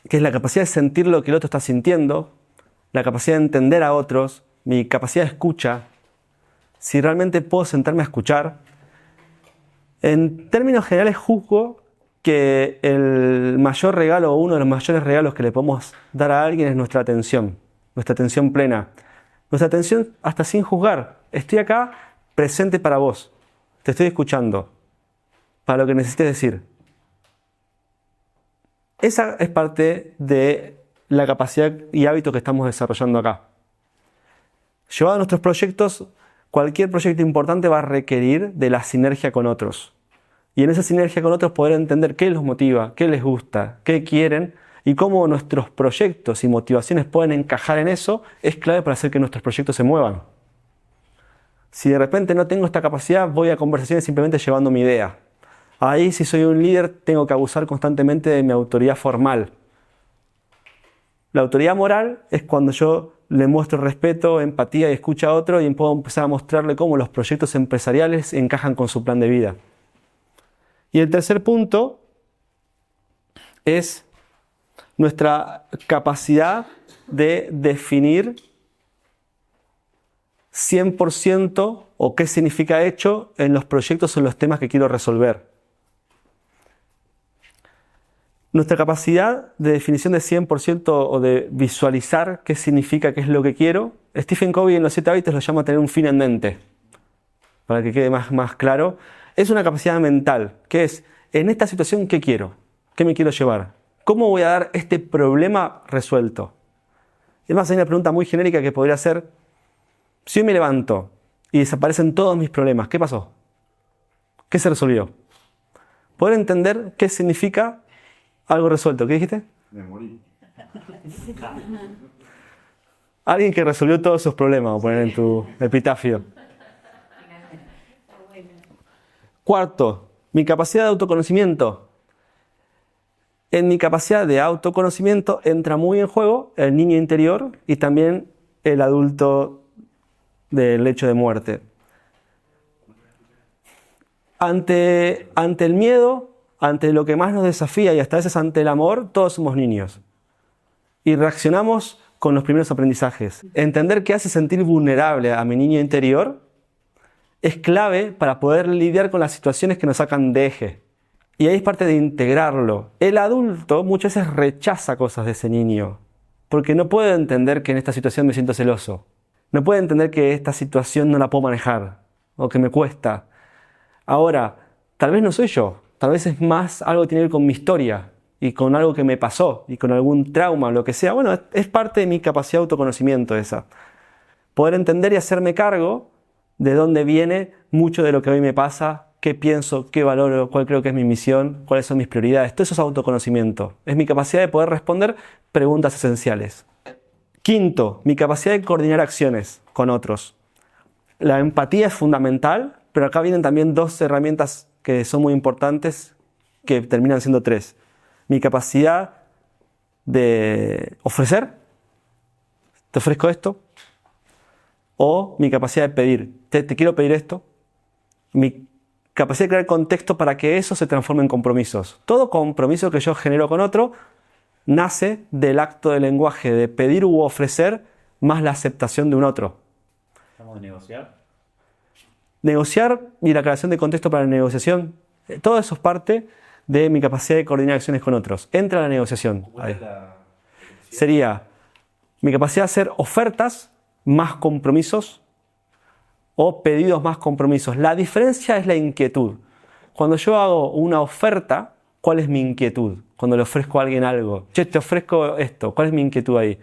Speaker 1: que es la capacidad de sentir lo que el otro está sintiendo, la capacidad de entender a otros, mi capacidad de escucha, si realmente puedo sentarme a escuchar En términos generales juzgo que el mayor regalo o uno de los mayores regalos que le podemos dar a alguien es nuestra atención plena. Nuestra atención hasta sin juzgar. Estoy acá presente para vos. Te estoy escuchando. Para lo que necesites decir. Esa es parte de la capacidad y hábito que estamos desarrollando acá. Llevado a nuestros proyectos, cualquier proyecto importante va a requerir de la sinergia con otros. Y en esa sinergia con otros poder entender qué los motiva, qué les gusta, qué quieren y cómo nuestros proyectos y motivaciones pueden encajar en eso es clave para hacer que nuestros proyectos se muevan. Si de repente no tengo esta capacidad, voy a conversaciones simplemente llevando mi idea. Ahí, si soy un líder, tengo que abusar constantemente de mi autoridad formal. La autoridad moral es cuando yo le muestro respeto, empatía y escucha a otro y puedo empezar a mostrarle cómo los proyectos empresariales encajan con su plan de vida. Y el tercer punto es nuestra capacidad de definir 100% o qué significa hecho en los proyectos o en los temas que quiero resolver. Nuestra capacidad de definición de 100% o de visualizar qué significa, qué es lo que quiero, Stephen Covey en los 7 hábitos lo llama tener un fin en mente. Para que quede más claro, es una capacidad mental, que es, en esta situación, ¿qué quiero? ¿Qué me quiero llevar? ¿Cómo voy a dar este problema resuelto? Es más, hay una pregunta muy genérica que podría ser, si hoy me levanto y desaparecen todos mis problemas, ¿qué pasó? ¿Qué se resolvió? Poder entender qué significa algo resuelto. ¿Qué dijiste?
Speaker 3: Me morí.
Speaker 1: Alguien que resolvió todos sus problemas, vamos a poner en tu epitafio. Cuarto, mi capacidad de autoconocimiento. En mi capacidad de autoconocimiento entra muy en juego el niño interior y también el adulto del lecho de muerte. Ante el miedo, ante lo que más nos desafía y hasta a veces ante el amor, todos somos niños. Y reaccionamos con los primeros aprendizajes. Entender qué hace sentir vulnerable a mi niño interior es clave para poder lidiar con las situaciones que nos sacan de eje. Y ahí es parte de integrarlo. El adulto muchas veces rechaza cosas de ese niño, porque no puede entender que en esta situación me siento celoso. No puede entender que esta situación no la puedo manejar, o que me cuesta. Ahora, tal vez no soy yo, tal vez es más algo que tiene que ver con mi historia, y con algo que me pasó, y con algún trauma, lo que sea. Bueno, es parte de mi capacidad de autoconocimiento esa. Poder entender y hacerme cargo de dónde viene mucho de lo que hoy me pasa, qué pienso, qué valoro, cuál creo que es mi misión, cuáles son mis prioridades. Todo eso es autoconocimiento. Es mi capacidad de poder responder preguntas esenciales. Quinto, mi capacidad de coordinar acciones con otros. La empatía es fundamental, pero acá vienen también dos herramientas que son muy importantes, que terminan siendo tres. Mi capacidad de ofrecer, te ofrezco esto, o mi capacidad de pedir, te quiero pedir esto. Mi capacidad de crear contexto para que eso se transforme en compromisos. Todo compromiso que yo genero con otro nace del acto del lenguaje de pedir u ofrecer más la aceptación de un otro.
Speaker 3: ¿Estamos de negociar?
Speaker 1: Negociar y la creación de contexto para la negociación, todo eso es parte de mi capacidad de coordinar acciones con otros. Entra la negociación.
Speaker 3: ¿Cuál es la...
Speaker 1: Sería mi capacidad de hacer ofertas más compromisos o pedidos más compromisos. La diferencia es la inquietud. Cuando yo hago una oferta, ¿cuál es mi inquietud? Cuando le ofrezco a alguien algo. Che, te ofrezco esto. ¿Cuál es mi inquietud ahí?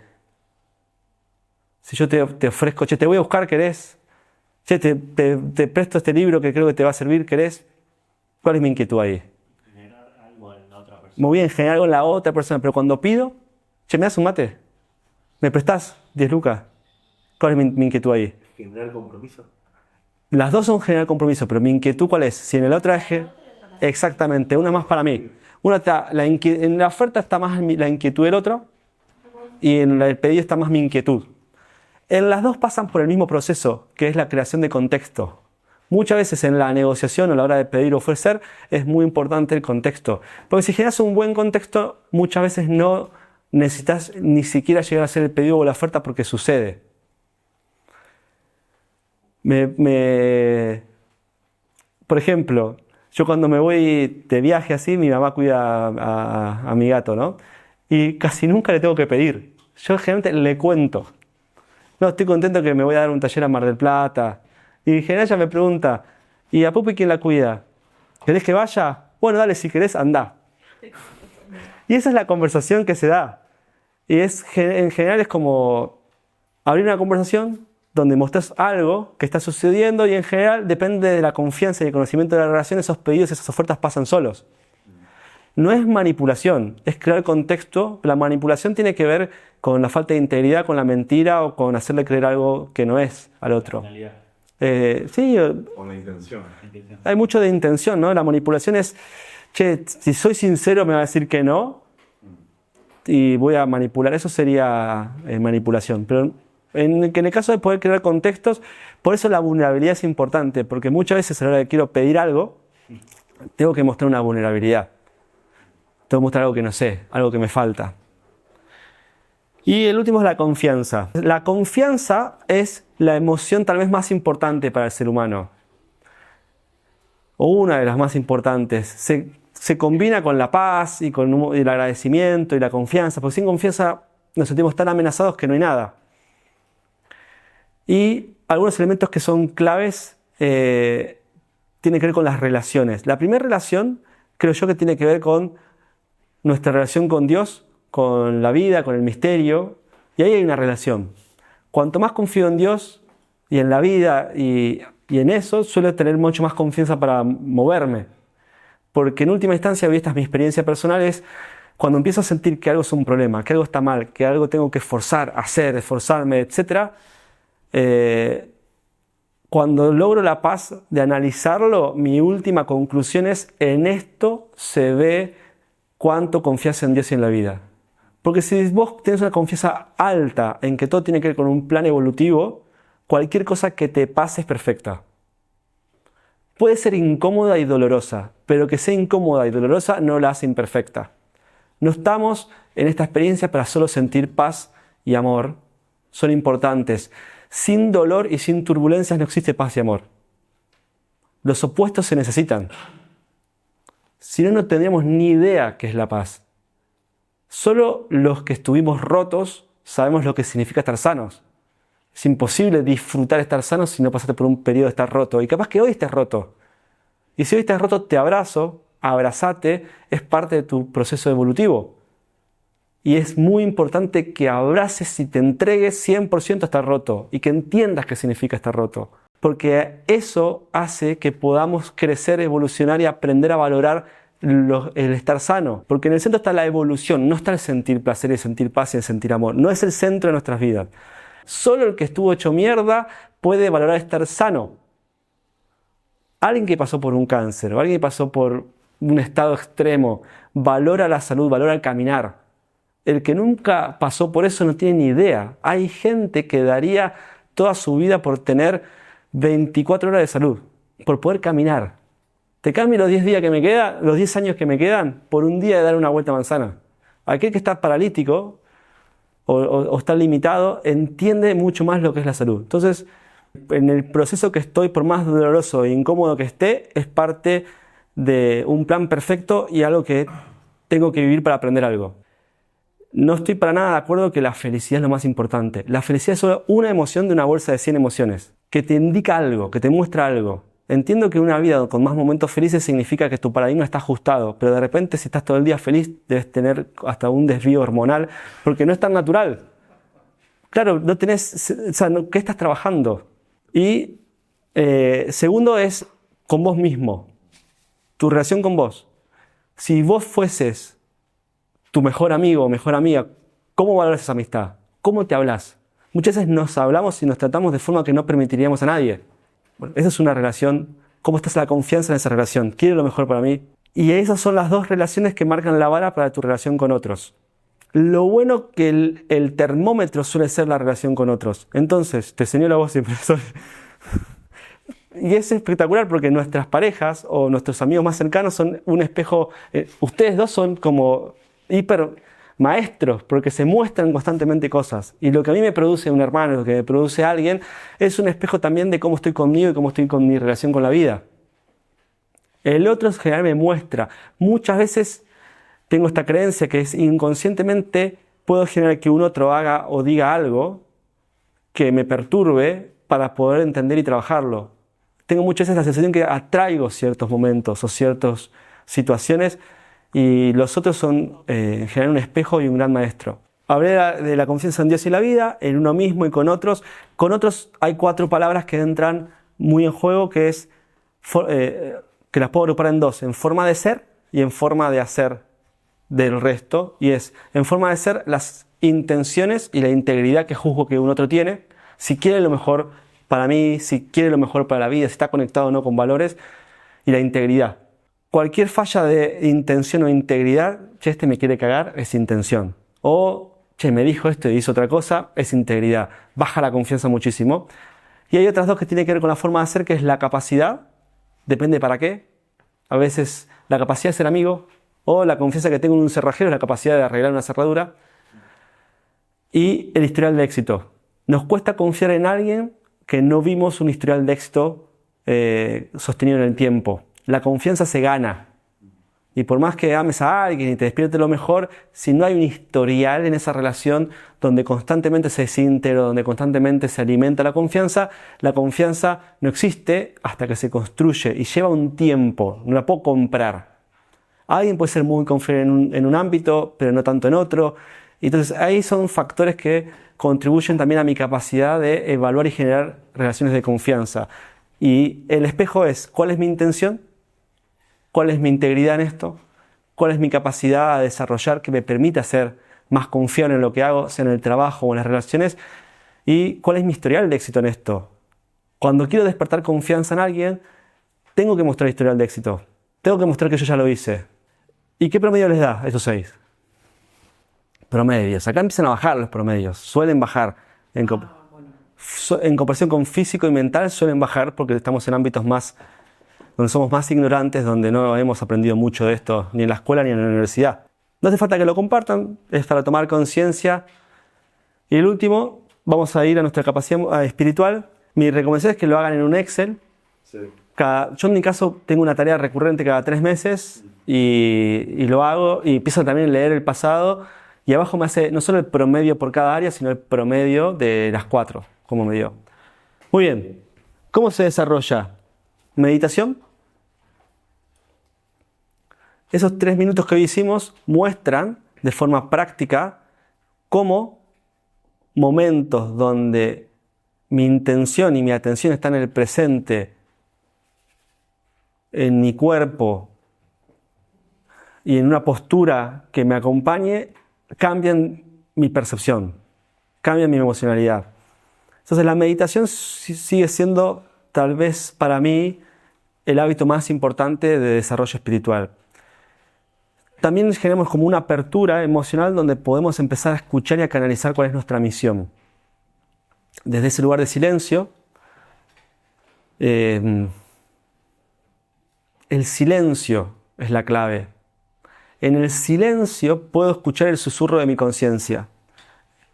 Speaker 1: Si yo te ofrezco, che, te voy a buscar, ¿querés? Che, te presto este libro que creo que te va a servir, ¿querés? ¿Cuál es mi inquietud ahí?
Speaker 3: Generar algo en la otra persona.
Speaker 1: Muy bien, generar algo en la otra persona. Pero cuando pido, che, ¿me das un mate? ¿Me prestás 10 lucas? ¿Cuál es mi inquietud ahí?
Speaker 3: Generar compromiso.
Speaker 1: Las dos son generar compromiso, pero mi inquietud, ¿cuál es? Si en el otro eje, exactamente, una más para mí. En la oferta está más la inquietud del otro y en el pedido está más mi inquietud. En las dos pasan por el mismo proceso, que es la creación de contexto. Muchas veces en la negociación o a la hora de pedir o ofrecer es muy importante el contexto. Porque si generas un buen contexto, muchas veces no necesitas ni siquiera llegar a hacer el pedido o la oferta porque sucede. Por ejemplo, Yo cuando me voy de viaje así, mi mamá cuida a mi gato, ¿no? Y casi nunca le tengo que pedir. Yo generalmente le cuento. No, estoy contento que me voy a dar un taller a Mar del Plata. Y en general ella me pregunta, ¿y a Pupi quién la cuida? ¿Querés que vaya? Bueno, dale, si querés, andá. Y esa es la conversación que se da. Y en general es como abrir una conversación donde mostrás algo que está sucediendo y en general depende de la confianza y el conocimiento de la relación, esos pedidos, esas ofertas pasan solos. No es manipulación, es crear contexto. La manipulación tiene que ver con la falta de integridad, con la mentira o con hacerle creer algo que no es al otro. Sí,
Speaker 4: Con la intención.
Speaker 1: hay mucho de intención, ¿no? La manipulación es, che, si soy sincero me va a decir que no y voy a manipular. Eso sería manipulación. Pero en el caso de poder crear contextos, por eso la vulnerabilidad es importante, porque muchas veces a la hora de quiero pedir algo, tengo que mostrar una vulnerabilidad. Tengo que mostrar algo que no sé, algo que me falta. Y el último es la confianza. La confianza es la emoción tal vez más importante para el ser humano. O una de las más importantes. Se combina con la paz y con el agradecimiento y la confianza, porque sin confianza nos sentimos tan amenazados que no hay nada. Y algunos elementos que son claves tienen que ver con las relaciones. La primera relación creo yo que tiene que ver con nuestra relación con Dios, con la vida, con el misterio, y ahí hay una relación. Cuanto más confío en Dios y en la vida y en eso, suelo tener mucho más confianza para moverme. Porque en última instancia, esta es mi experiencia personal, es cuando empiezo a sentir que algo es un problema, que algo está mal, que algo tengo que forzar, hacer, esforzarme, etc. Cuando logro la paz de analizarlo, mi última conclusión es, en esto se ve cuánto confías en Dios y en la vida. Porque si vos tenés una confianza alta en que todo tiene que ver con un plan evolutivo, cualquier cosa que te pase es perfecta. Puede ser incómoda y dolorosa, pero que sea incómoda y dolorosa no la hace imperfecta. No estamos en esta experiencia para solo sentir paz y amor. Son importantes. Sin dolor y sin turbulencias no existe paz y amor. Los opuestos se necesitan. Si no, no tendríamos ni idea qué es la paz. Solo los que estuvimos rotos sabemos lo que significa estar sanos. Es imposible disfrutar estar sano si no pasaste por un periodo de estar roto. Y capaz que hoy estés roto. Y si hoy estás roto, te abrazo, abrazate, es parte de tu proceso evolutivo. Y es muy importante que abraces y te entregues 100% a estar roto y que entiendas qué significa estar roto. Porque eso hace que podamos crecer, evolucionar y aprender a valorar el estar sano. Porque en el centro está la evolución, no está el sentir placer, el sentir paz y el sentir amor. No es el centro de nuestras vidas. Solo el que estuvo hecho mierda puede valorar estar sano. Alguien que pasó por un cáncer o alguien que pasó por un estado extremo valora la salud, valora el caminar. El que nunca pasó por eso no tiene ni idea. Hay gente que daría toda su vida por tener 24 horas de salud, por poder caminar. Te cambio los 10 días que me quedan, los 10 años que me quedan, por un día de dar una vuelta a manzana. Aquel que está paralítico o está limitado, entiende mucho más lo que es la salud. Entonces, en el proceso que estoy, por más doloroso e incómodo que esté, es parte de un plan perfecto y algo que tengo que vivir para aprender algo. No estoy para nada de acuerdo que la felicidad es lo más importante. La felicidad es solo una emoción de una bolsa de 100 emociones, que te indica algo, que te muestra algo. Entiendo que una vida con más momentos felices significa que tu paradigma está ajustado, pero de repente si estás todo el día feliz debes tener hasta un desvío hormonal, porque no es tan natural. Claro, no tenés, o sea, ¿qué estás trabajando? Y segundo es con vos mismo, tu relación con vos. Si vos fueses tu mejor amigo o mejor amiga, ¿cómo valoras esa amistad? ¿Cómo te hablas? Muchas veces nos hablamos y nos tratamos de forma que no permitiríamos a nadie. Bueno, esa es una relación. ¿Cómo está la confianza en esa relación? ¿Quiere lo mejor para mí? Y esas son las dos relaciones que marcan la vara para tu relación con otros. Lo bueno que el termómetro suele ser la relación con otros. Entonces, te señalo a vos siempre. Y es espectacular porque nuestras parejas o nuestros amigos más cercanos son un espejo. Ustedes dos son como hiper maestros porque se muestran constantemente cosas. Y lo que a mí me produce un hermano, lo que me produce alguien, es un espejo también de cómo estoy conmigo y cómo estoy con mi relación con la vida. El otro en general me muestra. Muchas veces tengo esta creencia que es inconscientemente puedo generar que un otro haga o diga algo que me perturbe para poder entender y trabajarlo. Tengo muchas veces la sensación que atraigo ciertos momentos o ciertas situaciones y los otros son en general un espejo y un gran maestro. Hablé de la confianza en Dios y la vida, en uno mismo y con otros. Con otros hay 4 palabras que entran muy en juego, que es que las puedo agrupar en 2, en forma de ser y en forma de hacer del resto. Y es, en forma de ser, las intenciones y la integridad que juzgo que un otro tiene, si quiere lo mejor para mí, si quiere lo mejor para la vida, si está conectado o no con valores, y la integridad. Cualquier falla de intención o integridad, che, este me quiere cagar, es intención. O, che, me dijo esto y hizo otra cosa, es integridad. Baja la confianza muchísimo. Y hay otras 2 que tienen que ver con la forma de hacer, que es la capacidad, depende para qué. A veces la capacidad de ser amigo, o la confianza que tengo en un cerrajero es la capacidad de arreglar una cerradura. Y el historial de éxito. Nos cuesta confiar en alguien que no vimos un historial de éxito sostenido en el tiempo. La confianza se gana. Y por más que ames a alguien y te despierte lo mejor, si no hay un historial en esa relación donde constantemente se es íntegro, donde constantemente se alimenta la confianza no existe hasta que se construye y lleva un tiempo, no la puedo comprar. Alguien puede ser muy confiable en un ámbito, pero no tanto en otro. Entonces ahí son factores que contribuyen también a mi capacidad de evaluar y generar relaciones de confianza. Y el espejo es, ¿cuál es mi intención? ¿Cuál es mi integridad en esto? ¿Cuál es mi capacidad a desarrollar que me permita ser más confiable en lo que hago, sea en el trabajo o en las relaciones? ¿Y cuál es mi historial de éxito en esto? Cuando quiero despertar confianza en alguien, tengo que mostrar historial de éxito. Tengo que mostrar que yo ya lo hice. ¿Y qué promedio les da a esos 6? Promedios. Acá empiezan a bajar los promedios. Suelen bajar. En comparación con físico y mental suelen bajar porque estamos en ámbitos donde somos más ignorantes, donde no hemos aprendido mucho de esto, ni en la escuela ni en la universidad. No hace falta que lo compartan, es para tomar conciencia. Y el último, vamos a ir a nuestra capacidad espiritual. Mi recomendación es que lo hagan en un Excel.
Speaker 3: Sí.
Speaker 1: Yo en mi caso tengo una tarea recurrente cada 3 meses y lo hago y empiezo también a leer el pasado y abajo me hace no solo el promedio por cada área, sino el promedio de las 4, como me dio. Muy bien, ¿cómo se desarrolla? Meditación. Esos 3 minutos que hoy hicimos muestran de forma práctica cómo momentos donde mi intención y mi atención están en el presente, en mi cuerpo y en una postura que me acompañe, cambian mi percepción, cambian mi emocionalidad. Entonces la meditación sigue siendo tal vez para mí el hábito más importante de desarrollo espiritual. También generamos como una apertura emocional donde podemos empezar a escuchar y a canalizar cuál es nuestra misión. Desde ese lugar de silencio, el silencio es la clave. En el silencio puedo escuchar el susurro de mi conciencia.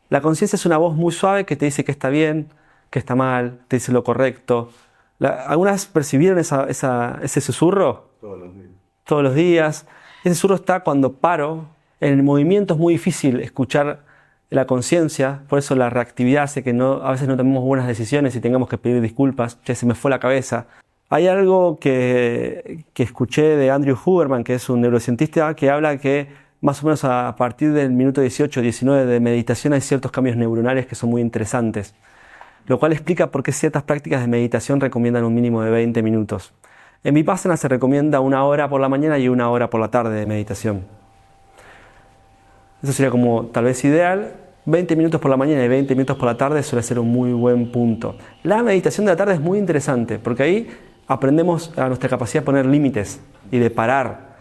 Speaker 1: La conciencia es una voz muy suave que te dice que está bien, que está mal, te dice lo correcto. ¿Alguna vez percibieron ese susurro?
Speaker 3: Todos los días.
Speaker 1: Todos los días. Ese susurro está cuando paro. En el movimiento es muy difícil escuchar la conciencia, por eso la reactividad hace que a veces no tomemos buenas decisiones y tengamos que pedir disculpas. Ya se me fue la cabeza. Hay algo que escuché de Andrew Huberman, que es un neurocientista, que habla que más o menos a partir del minuto 18 o 19 de meditación hay ciertos cambios neuronales que son muy interesantes, lo cual explica por qué ciertas prácticas de meditación recomiendan un mínimo de 20 minutos. En Vipassana se recomienda 1 hora por la mañana y 1 hora por la tarde de meditación. Eso sería como tal vez ideal. 20 minutos por la mañana y 20 minutos por la tarde suele ser un muy buen punto. La meditación de la tarde es muy interesante porque ahí aprendemos a nuestra capacidad de poner límites y de parar.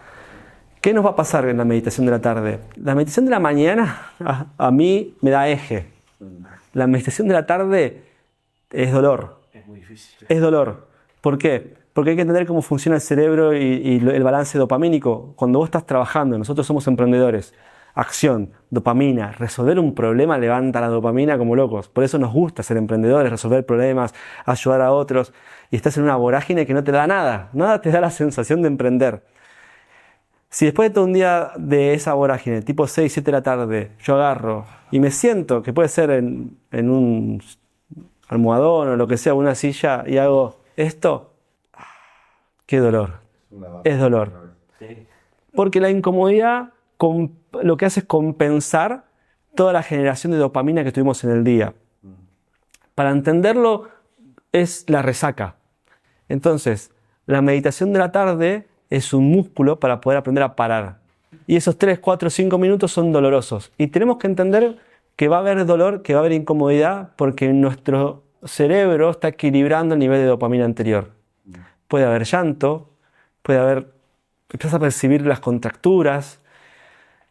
Speaker 1: ¿Qué nos va a pasar en la meditación de la tarde? La meditación de la mañana a mí me da eje. La meditación de la tarde es dolor.
Speaker 3: Es muy difícil.
Speaker 1: Es dolor. ¿Por qué? Porque hay que entender cómo funciona el cerebro y el balance dopamínico. Cuando vos estás trabajando, nosotros somos emprendedores, acción, dopamina. Resolver un problema levanta la dopamina como locos. Por eso nos gusta ser emprendedores, resolver problemas, ayudar a otros. Y estás en una vorágine que no te da nada. Nada te da la sensación de emprender. Si después de todo un día de esa vorágine, tipo 6, 7 de la tarde, yo agarro y me siento, que puede ser en un almohadón o lo que sea, una silla, y hago esto, qué dolor. Es dolor.
Speaker 3: Sí.
Speaker 1: Porque la incomodidad lo que hace es compensar toda la generación de dopamina que tuvimos en el día. Para entenderlo, es la resaca. Entonces, la meditación de la tarde es un músculo para poder aprender a parar. Y esos 3, 4, 5 minutos son dolorosos. Y tenemos que entender que va a haber dolor, que va a haber incomodidad, porque nuestro cerebro está equilibrando el nivel de dopamina anterior. Puede haber llanto, empiezas a percibir las contracturas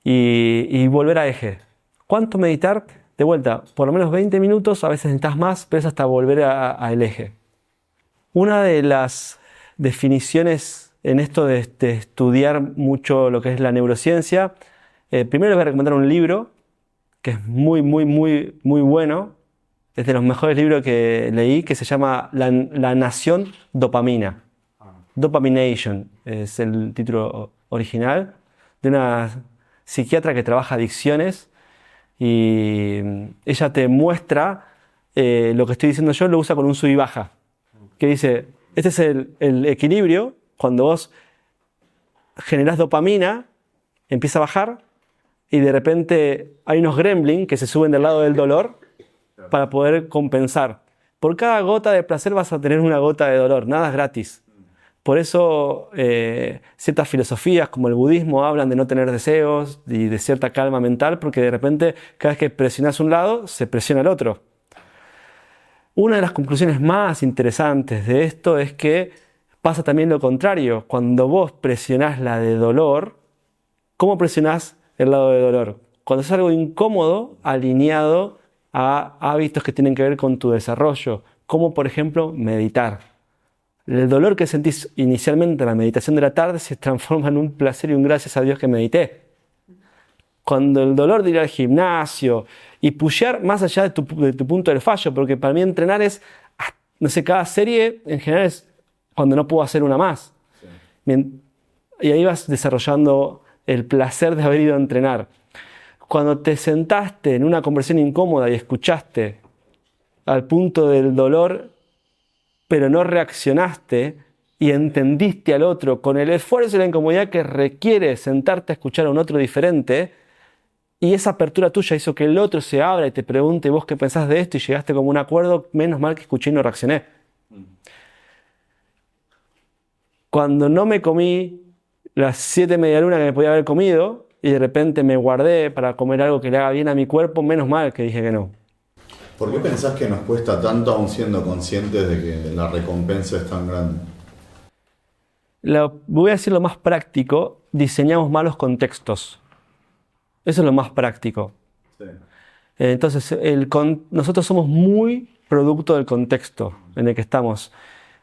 Speaker 1: y volver a eje. ¿Cuánto meditar? De vuelta, por lo menos 20 minutos, a veces necesitas más, pero es hasta volver al eje. Una de las definiciones en esto de estudiar mucho lo que es la neurociencia, primero les voy a recomendar un libro que es muy bueno. Es de los mejores libros que leí, que se llama La Nación Dopamina. Dopamination es el título original, de una psiquiatra que trabaja adicciones, y ella te muestra lo que estoy diciendo yo, lo usa con un sub y baja, que dice, este es el equilibrio. Cuando vos generás dopamina, empieza a bajar y de repente hay unos gremlins que se suben del lado del dolor para poder compensar. Por cada gota de placer vas a tener una gota de dolor, nada es gratis. Por eso ciertas filosofías como el budismo hablan de no tener deseos y de cierta calma mental, porque de repente cada vez que presionas un lado, se presiona el otro. Una de las conclusiones más interesantes de esto es que pasa también lo contrario. Cuando vos presionás la de dolor, ¿cómo presionás el lado de dolor? Cuando es algo incómodo, alineado a hábitos que tienen que ver con tu desarrollo, como por ejemplo meditar. El dolor que sentís inicialmente en la meditación de la tarde se transforma en un placer y un gracias a Dios que medité. Cuando el dolor de ir al gimnasio y pushear más allá de tu punto del fallo, porque para mí entrenar es, no sé, cada serie en general es cuando no puedo hacer una más. Sí. Y ahí vas desarrollando el placer de haber ido a entrenar. Cuando te sentaste en una conversación incómoda y escuchaste al punto del dolor, pero no reaccionaste y entendiste al otro con el esfuerzo y la incomodidad que requiere sentarte a escuchar a un otro diferente, y esa apertura tuya hizo que el otro se abra y te pregunte vos qué pensás de esto, y llegaste como un acuerdo, menos mal que escuché y no reaccioné. Cuando no me comí las 7 medialunas que me podía haber comido y de repente me guardé para comer algo que le haga bien a mi cuerpo, menos mal que dije que no.
Speaker 4: ¿Por qué pensás que nos cuesta tanto, aún siendo conscientes de que la recompensa es tan grande?
Speaker 1: Voy a decir lo más práctico: diseñamos malos contextos. Eso es lo más práctico.
Speaker 4: Sí.
Speaker 1: Entonces, nosotros somos muy producto del contexto en el que estamos.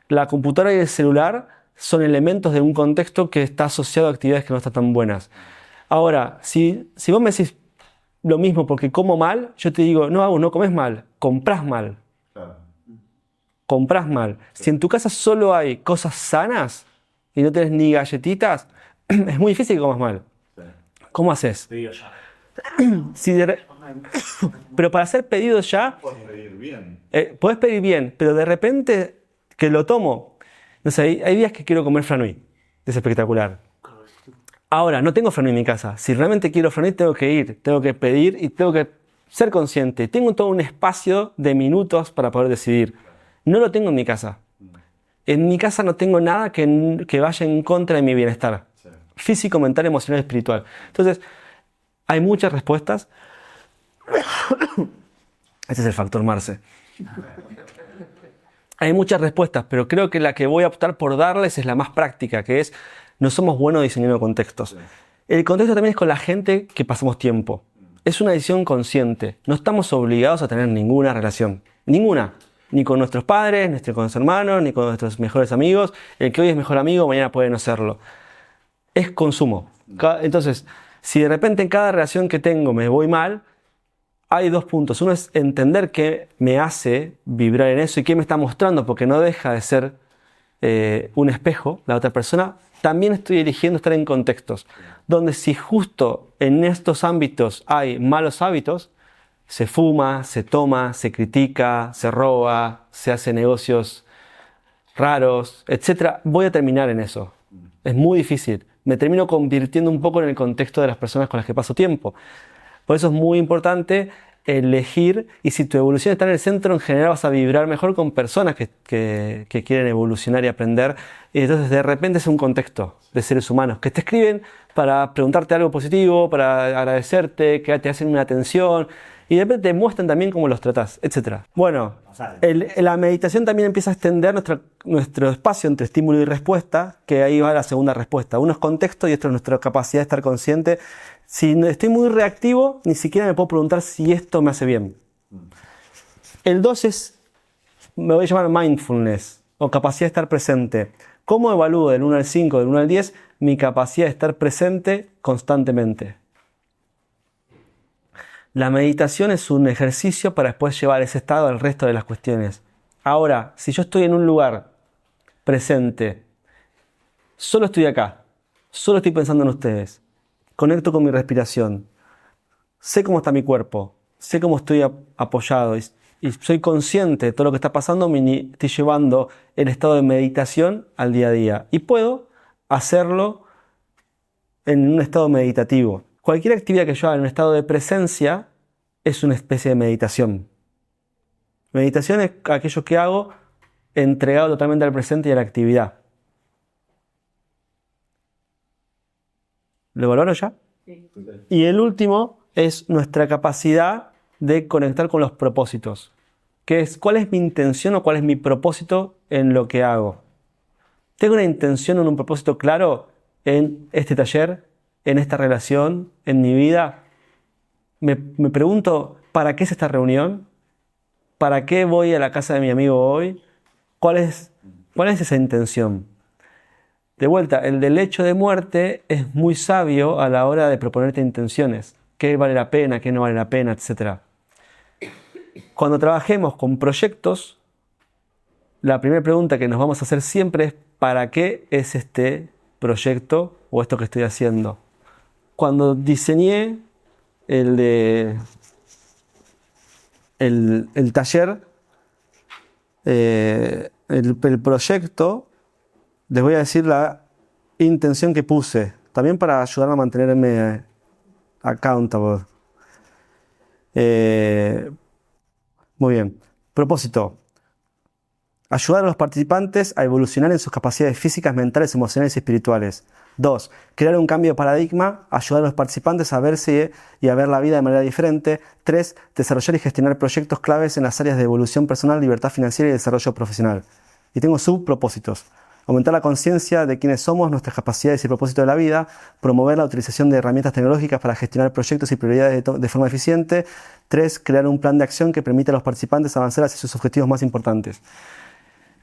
Speaker 1: La computadora y el celular son elementos de un contexto que está asociado a actividades que no están tan buenas. Ahora, si vos me decís lo mismo porque como mal, yo te digo, no comes mal, comprás mal.
Speaker 4: Claro.
Speaker 1: Comprás mal. Sí. Si en tu casa solo hay cosas sanas y no tenés ni galletitas, es muy difícil que comas mal.
Speaker 4: Sí.
Speaker 1: ¿Cómo haces?
Speaker 3: Pedido ya.
Speaker 1: Pero para hacer pedidos ya...
Speaker 4: Puedes pedir bien.
Speaker 1: Podés pedir bien, pero de repente que lo tomo. No sé, hay días que quiero comer franui. Es espectacular. Ahora, no tengo franui en mi casa. Si realmente quiero franui, tengo que ir, tengo que pedir y tengo que ser consciente. Tengo todo un espacio de minutos para poder decidir. No lo tengo en mi casa. En mi casa no tengo nada que vaya en contra de mi bienestar. Sí. Físico, mental, emocional, espiritual. Entonces, hay muchas respuestas. Este es el factor Marce. Hay muchas respuestas, pero creo que la que voy a optar por darles es la más práctica, que es: no somos buenos diseñando contextos. Sí. El contexto también es con la gente que pasamos tiempo. Es una decisión consciente. No estamos obligados a tener ninguna relación. Ninguna. Ni con nuestros padres, ni con nuestros hermanos, ni con nuestros mejores amigos. El que hoy es mejor amigo, mañana puede no serlo. Es consumo. Entonces, Si de repente en cada relación que tengo me voy mal, hay dos puntos. Uno es entender qué me hace vibrar en eso y qué me está mostrando, porque no deja de ser un espejo, la otra persona. También estoy eligiendo estar en contextos donde si justo en estos ámbitos hay malos hábitos, se fuma, se toma, se critica, se roba, se hace negocios raros, etc. Voy a terminar en eso. Es muy difícil. Me termino convirtiendo un poco en el contexto de las personas con las que paso tiempo. Por eso es muy importante elegir, y si tu evolución está en el centro, en general vas a vibrar mejor con personas que quieren evolucionar y aprender. Y entonces de repente es un contexto de seres humanos que te escriben para preguntarte algo positivo, para agradecerte, que te hacen una atención y de repente te muestran también cómo los tratás, etc. Bueno, la meditación también empieza a extender nuestro espacio entre estímulo y respuesta, que ahí va la segunda respuesta. Uno es contexto y otro es nuestra capacidad de estar consciente. Si estoy muy reactivo, ni siquiera me puedo preguntar si esto me hace bien. El 2 me voy a llamar mindfulness o capacidad de estar presente. ¿Cómo evalúo del 1 al 5, del 1 al 10, mi capacidad de estar presente constantemente? La meditación es un ejercicio para después llevar ese estado al resto de las cuestiones. Ahora, si yo estoy en un lugar presente, solo estoy acá, solo estoy pensando en ustedes, conecto con mi respiración, sé cómo está mi cuerpo, sé cómo estoy apoyado y soy consciente de todo lo que está pasando, me estoy llevando el estado de meditación al día a día. Y puedo hacerlo en un estado meditativo. Cualquier actividad que yo haga en un estado de presencia es una especie de meditación. Meditación es aquello que hago entregado totalmente al presente y a la actividad. ¿Lo valoro ya?
Speaker 2: Sí.
Speaker 1: Y el último es nuestra capacidad de conectar con los propósitos. ¿Cuál es mi intención o cuál es mi propósito en lo que hago? ¿Tengo una intención o un propósito claro en este taller, en esta relación, en mi vida? Me pregunto, ¿para qué es esta reunión? ¿Para qué voy a la casa de mi amigo hoy? ¿Cuál es esa intención? De vuelta, el del hecho de muerte es muy sabio a la hora de proponerte intenciones. ¿Qué vale la pena? ¿Qué no vale la pena? Etcétera. Cuando trabajemos con proyectos, la primera pregunta que nos vamos a hacer siempre es ¿para qué es este proyecto o esto que estoy haciendo? Cuando diseñé el taller, el proyecto, les voy a decir la intención que puse, también para ayudarme a mantenerme accountable. Muy bien. Propósito. Ayudar a los participantes a evolucionar en sus capacidades físicas, mentales, emocionales y espirituales. 2. Crear un cambio de paradigma, ayudar a los participantes a verse y a ver la vida de manera diferente. 3. Desarrollar y gestionar proyectos claves en las áreas de evolución personal, libertad financiera y desarrollo profesional. Y tengo subpropósitos. Aumentar la conciencia de quiénes somos, nuestras capacidades y propósitos de la vida. Promover la utilización de herramientas tecnológicas para gestionar proyectos y prioridades de forma eficiente. 3. Crear un plan de acción que permita a los participantes avanzar hacia sus objetivos más importantes.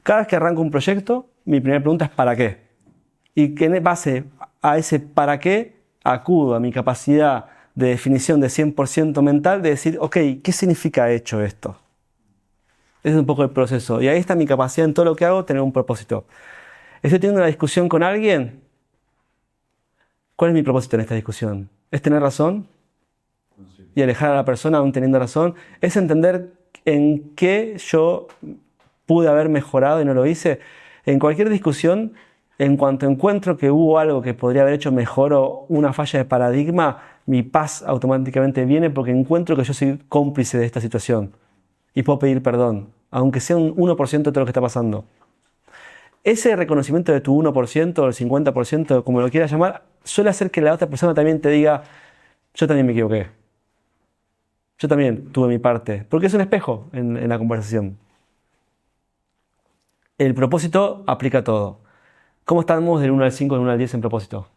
Speaker 1: Cada vez que arranco un proyecto, mi primera pregunta es ¿para qué? Y que en base a ese ¿para qué? Acudo a mi capacidad de definición de 100% mental de decir, ok, ¿qué significa hecho esto? Ese es un poco el proceso. Y ahí está mi capacidad en todo lo que hago, tener un propósito. ¿Estoy teniendo una discusión con alguien? ¿Cuál es mi propósito en esta discusión? ¿Es tener razón? Y alejar a la persona aún teniendo razón. ¿Es entender en qué yo pude haber mejorado y no lo hice? En cualquier discusión, en cuanto encuentro que hubo algo que podría haber hecho mejor o una falla de paradigma, mi paz automáticamente viene porque encuentro que yo soy cómplice de esta situación y puedo pedir perdón, aunque sea un 1% de todo lo que está pasando. Ese reconocimiento de tu 1% o el 50%, como lo quieras llamar, suele hacer que la otra persona también te diga, yo también me equivoqué. Yo también tuve mi parte. Porque es un espejo en la conversación. El propósito aplica a todo. ¿Cómo estamos del 1 al 5, del 1 al 10 en propósito?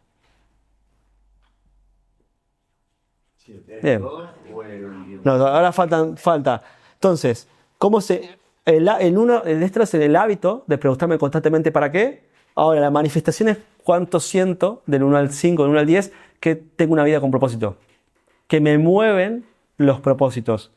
Speaker 1: Bien. No, ahora falta. Entonces, ¿cómo se...? El extra es el hábito de preguntarme constantemente ¿para qué? Ahora, la manifestación es cuánto siento del 1 al 5, del 1 al 10, que tengo una vida con propósito, que me mueven los propósitos.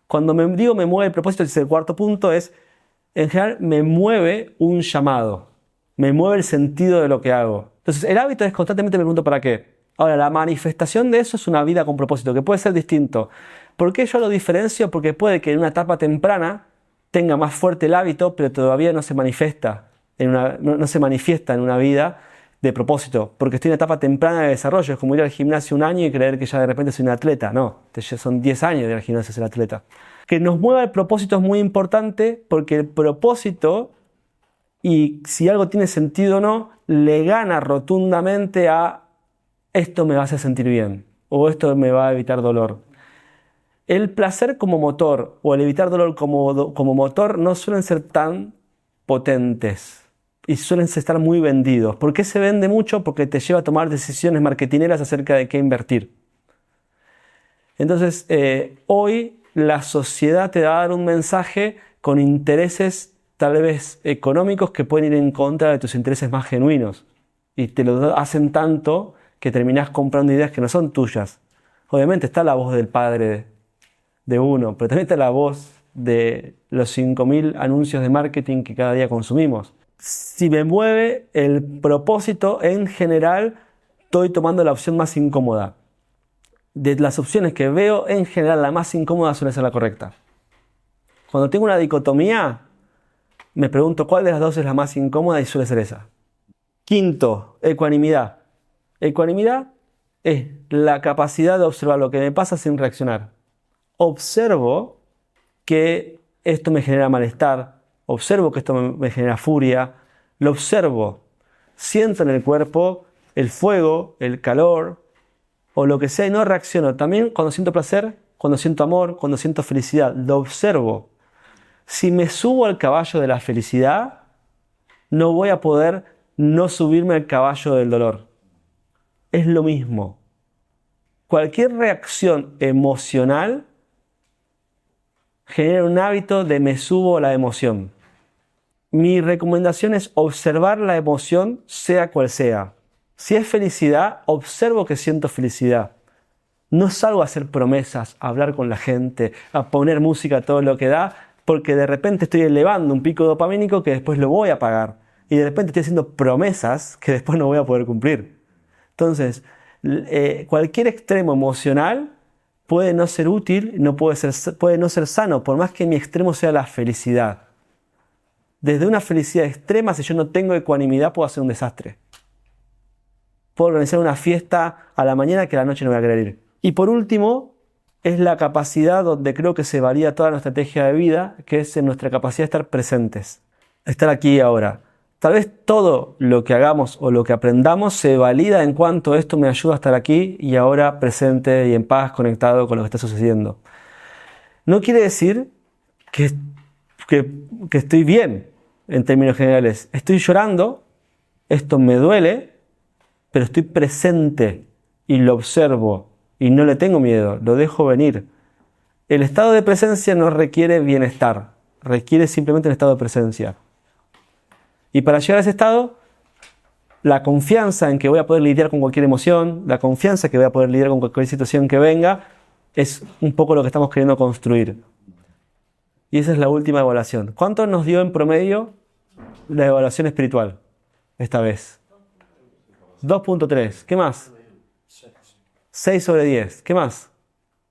Speaker 1: Cuando me mueve el propósito, es el cuarto punto, en general me mueve un llamado, me mueve el sentido de lo que hago. Entonces el hábito es constantemente me pregunto ¿para qué? Ahora, la manifestación de eso es una vida con propósito, que puede ser distinto. ¿Por qué yo lo diferencio? Porque puede que en una etapa temprana tenga más fuerte el hábito, pero todavía no se manifiesta en una vida de propósito, porque estoy en una etapa temprana de desarrollo. Es como ir al gimnasio un año y creer que ya de repente soy un atleta. No, son 10 años de ir al gimnasio a ser atleta. Que nos mueva el propósito es muy importante, porque el propósito, y si algo tiene sentido o no, le gana rotundamente a esto me va a hacer sentir bien, o esto me va a evitar dolor. El placer como motor, o el evitar dolor como motor, no suelen ser tan potentes. Y suelen estar muy vendidos. ¿Por qué se vende mucho? Porque te lleva a tomar decisiones marketineras acerca de qué invertir. Entonces, hoy la sociedad te va a dar un mensaje con intereses tal vez económicos que pueden ir en contra de tus intereses más genuinos. Y te lo hacen tanto que terminás comprando ideas que no son tuyas. Obviamente está la voz del padre de uno, pero también está la voz de los 5.000 anuncios de marketing que cada día consumimos. Si me mueve el propósito, en general estoy tomando la opción más incómoda. De las opciones que veo, en general la más incómoda suele ser la correcta. Cuando tengo una dicotomía, me pregunto cuál de las dos es la más incómoda y suele ser esa. Quinto, ecuanimidad. Ecuanimidad es la capacidad de observar lo que me pasa sin reaccionar. Observo que esto me genera malestar, observo que esto me genera furia, lo observo, siento en el cuerpo el fuego, el calor o lo que sea y no reacciono. También cuando siento placer, cuando siento amor, cuando siento felicidad, lo observo. Si me subo al caballo de la felicidad, no voy a poder no subirme al caballo del dolor. Es lo mismo. Cualquier reacción emocional genera un hábito de me subo a la emoción. Mi recomendación es observar la emoción, sea cual sea. Si es felicidad, observo que siento felicidad. No salgo a hacer promesas, a hablar con la gente, a poner música a todo lo que da, porque de repente estoy elevando un pico dopamínico que después lo voy a pagar. Y de repente estoy haciendo promesas que después no voy a poder cumplir. Entonces, cualquier extremo emocional puede no ser útil, puede no ser sano, por más que mi extremo sea la felicidad. Desde una felicidad extrema, si yo no tengo ecuanimidad, puedo hacer un desastre. Puedo organizar una fiesta a la mañana que a la noche no voy a querer ir. Y por último, es la capacidad donde creo que se varía toda nuestra estrategia de vida, que es en nuestra capacidad de estar presentes, estar aquí y ahora. Tal vez todo lo que hagamos o lo que aprendamos se valida en cuanto esto me ayuda a estar aquí y ahora presente y en paz, conectado con lo que está sucediendo. No quiere decir que estoy bien en términos generales. Estoy llorando, esto me duele, pero estoy presente y lo observo y no le tengo miedo, lo dejo venir. El estado de presencia no requiere bienestar, requiere simplemente un estado de presencia. Y para llegar a ese estado, la confianza en que voy a poder lidiar con cualquier emoción, la confianza en que voy a poder lidiar con cualquier situación que venga, es un poco lo que estamos queriendo construir. Y esa es la última evaluación. ¿Cuánto nos dio en promedio la evaluación espiritual esta vez? 2.3. ¿Qué más? 6 sobre 10. ¿Qué más?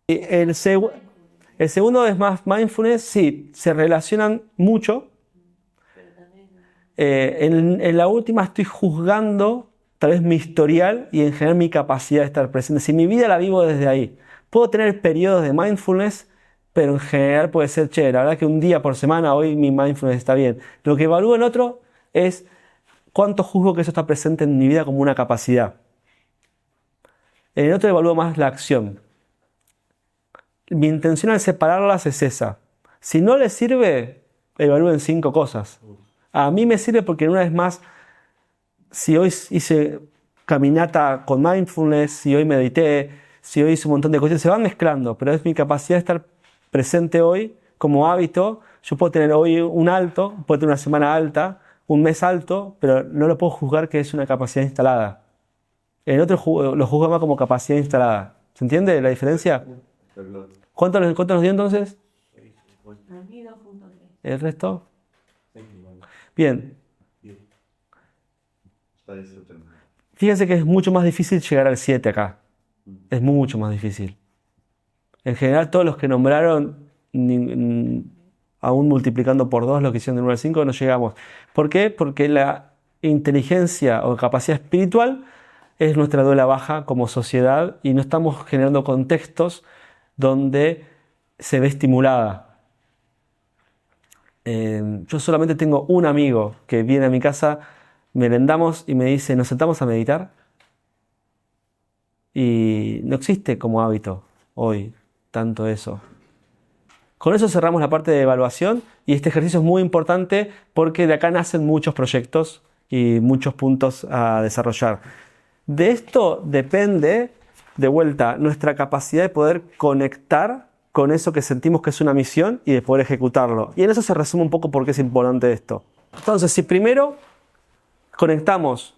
Speaker 1: Y el segundo es más mindfulness. Sí, se relacionan mucho. En la última estoy juzgando tal vez mi historial y en general mi capacidad de estar presente. Si mi vida la vivo desde ahí, puedo tener periodos de mindfulness, pero en general puede ser, la verdad que un día por semana hoy mi mindfulness está bien. Lo que evalúo en otro es cuánto juzgo que eso está presente en mi vida como una capacidad. En el otro evalúo más la acción. Mi intención al separarlas es esa. Si no les sirve, evalúo en 5 cosas. A mí me sirve porque una vez más, si hoy hice caminata con mindfulness, si hoy medité, si hoy hice un montón de cosas, se van mezclando, pero es mi capacidad de estar presente hoy como hábito. Yo puedo tener hoy un alto, puedo tener una semana alta, un mes alto, pero no lo puedo juzgar que es una capacidad instalada. En otro lo juzga más como capacidad instalada. ¿Se entiende la diferencia? ¿Cuánto nos dio entonces?
Speaker 2: A mí 2.3.
Speaker 1: ¿El resto? Bien. Fíjense que es mucho más difícil llegar al 7 acá. Es mucho más difícil. En general, todos los que nombraron, aún multiplicando por 2 lo que hicieron del 1 al 5, no llegamos. ¿Por qué? Porque la inteligencia o capacidad espiritual es nuestra duela baja como sociedad y no estamos generando contextos donde se ve estimulada. Yo solamente tengo un amigo que viene a mi casa, merendamos y me dice, ¿nos sentamos a meditar? Y no existe como hábito hoy tanto eso. Con eso cerramos la parte de evaluación y este ejercicio es muy importante porque de acá nacen muchos proyectos y muchos puntos a desarrollar. De esto depende, de vuelta, nuestra capacidad de poder conectar con eso que sentimos que es una misión y de poder ejecutarlo. Y en eso se resume un poco por qué es importante esto. Entonces, si primero conectamos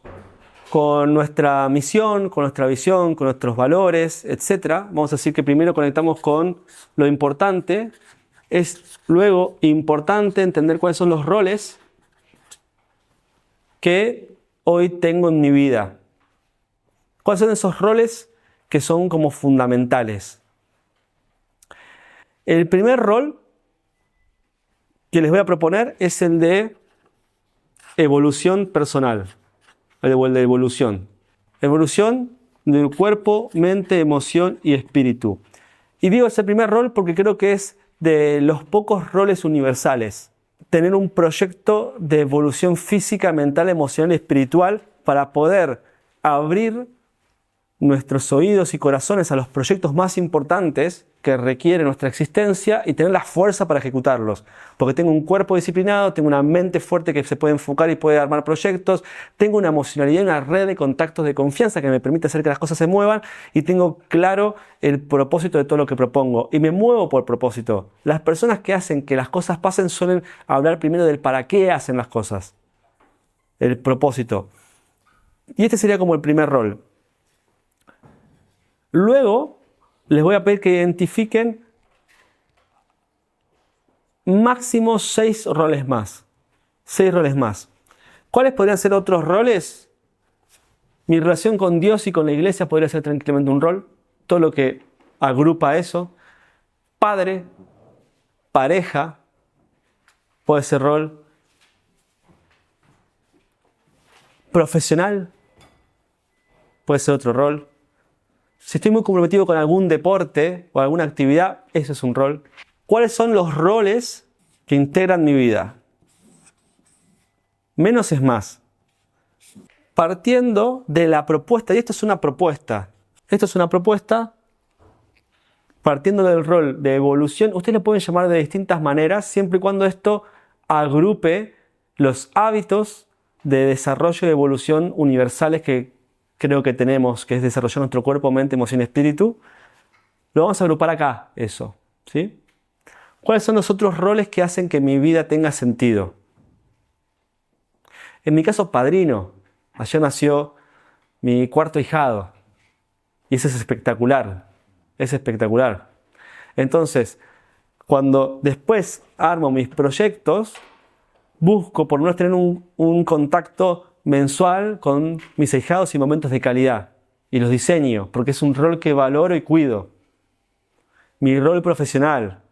Speaker 1: con nuestra misión, con nuestra visión, con nuestros valores, etc., vamos a decir que primero conectamos con lo importante, es luego importante entender cuáles son los roles que hoy tengo en mi vida. ¿Cuáles son esos roles que son como fundamentales? El primer rol que les voy a proponer es el de evolución personal, el de evolución. Evolución del cuerpo, mente, emoción y espíritu. Y digo ese primer rol porque creo que es de los pocos roles universales. Tener un proyecto de evolución física, mental, emocional y espiritual para poder abrir nuestros oídos y corazones a los proyectos más importantes que requiere nuestra existencia y tener la fuerza para ejecutarlos. Porque tengo un cuerpo disciplinado, tengo una mente fuerte que se puede enfocar y puede armar proyectos, tengo una emocionalidad y una red de contactos de confianza que me permite hacer que las cosas se muevan y tengo claro el propósito de todo lo que propongo y me muevo por propósito. Las personas que hacen que las cosas pasen suelen hablar primero del para qué hacen las cosas, el propósito. Y este sería como el primer rol. Luego, les voy a pedir que identifiquen máximo 6 roles más. 6 roles más. ¿Cuáles podrían ser otros roles? Mi relación con Dios y con la iglesia podría ser tranquilamente un rol. Todo lo que agrupa eso. Padre, pareja, puede ser rol. Profesional, puede ser otro rol. Si estoy muy comprometido con algún deporte o alguna actividad, ese es un rol. ¿Cuáles son los roles que integran mi vida? Menos es más. Partiendo de la propuesta, y esto es una propuesta. Esto es una propuesta partiendo del rol de evolución. Ustedes lo pueden llamar de distintas maneras, siempre y cuando esto agrupe los hábitos de desarrollo y evolución universales que creo que tenemos, que es desarrollar nuestro cuerpo, mente, emoción y espíritu. Lo vamos a agrupar acá, eso, ¿sí? ¿Cuáles son los otros roles que hacen que mi vida tenga sentido? En mi caso, padrino. Ayer nació mi cuarto ahijado. Y eso es espectacular. Es espectacular. Entonces, cuando después armo mis proyectos, busco por lo menos tener un contacto mensual con mis ahijados y momentos de calidad. Y los diseño, porque es un rol que valoro y cuido. Mi rol profesional.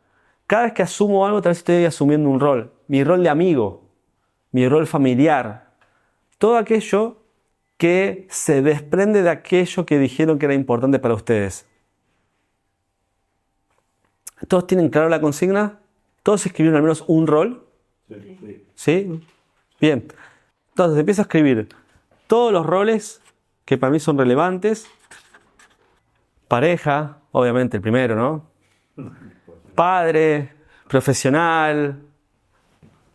Speaker 1: Cada vez que asumo algo, tal vez estoy asumiendo un rol. Mi rol de amigo. Mi rol familiar. Todo aquello que se desprende de aquello que dijeron que era importante para ustedes. ¿Todos tienen claro la consigna? ¿Todos escribieron al menos un rol? ¿Sí? Bien. Entonces empiezo a escribir todos los roles que para mí son relevantes. Pareja, obviamente el primero, ¿no? Padre, profesional,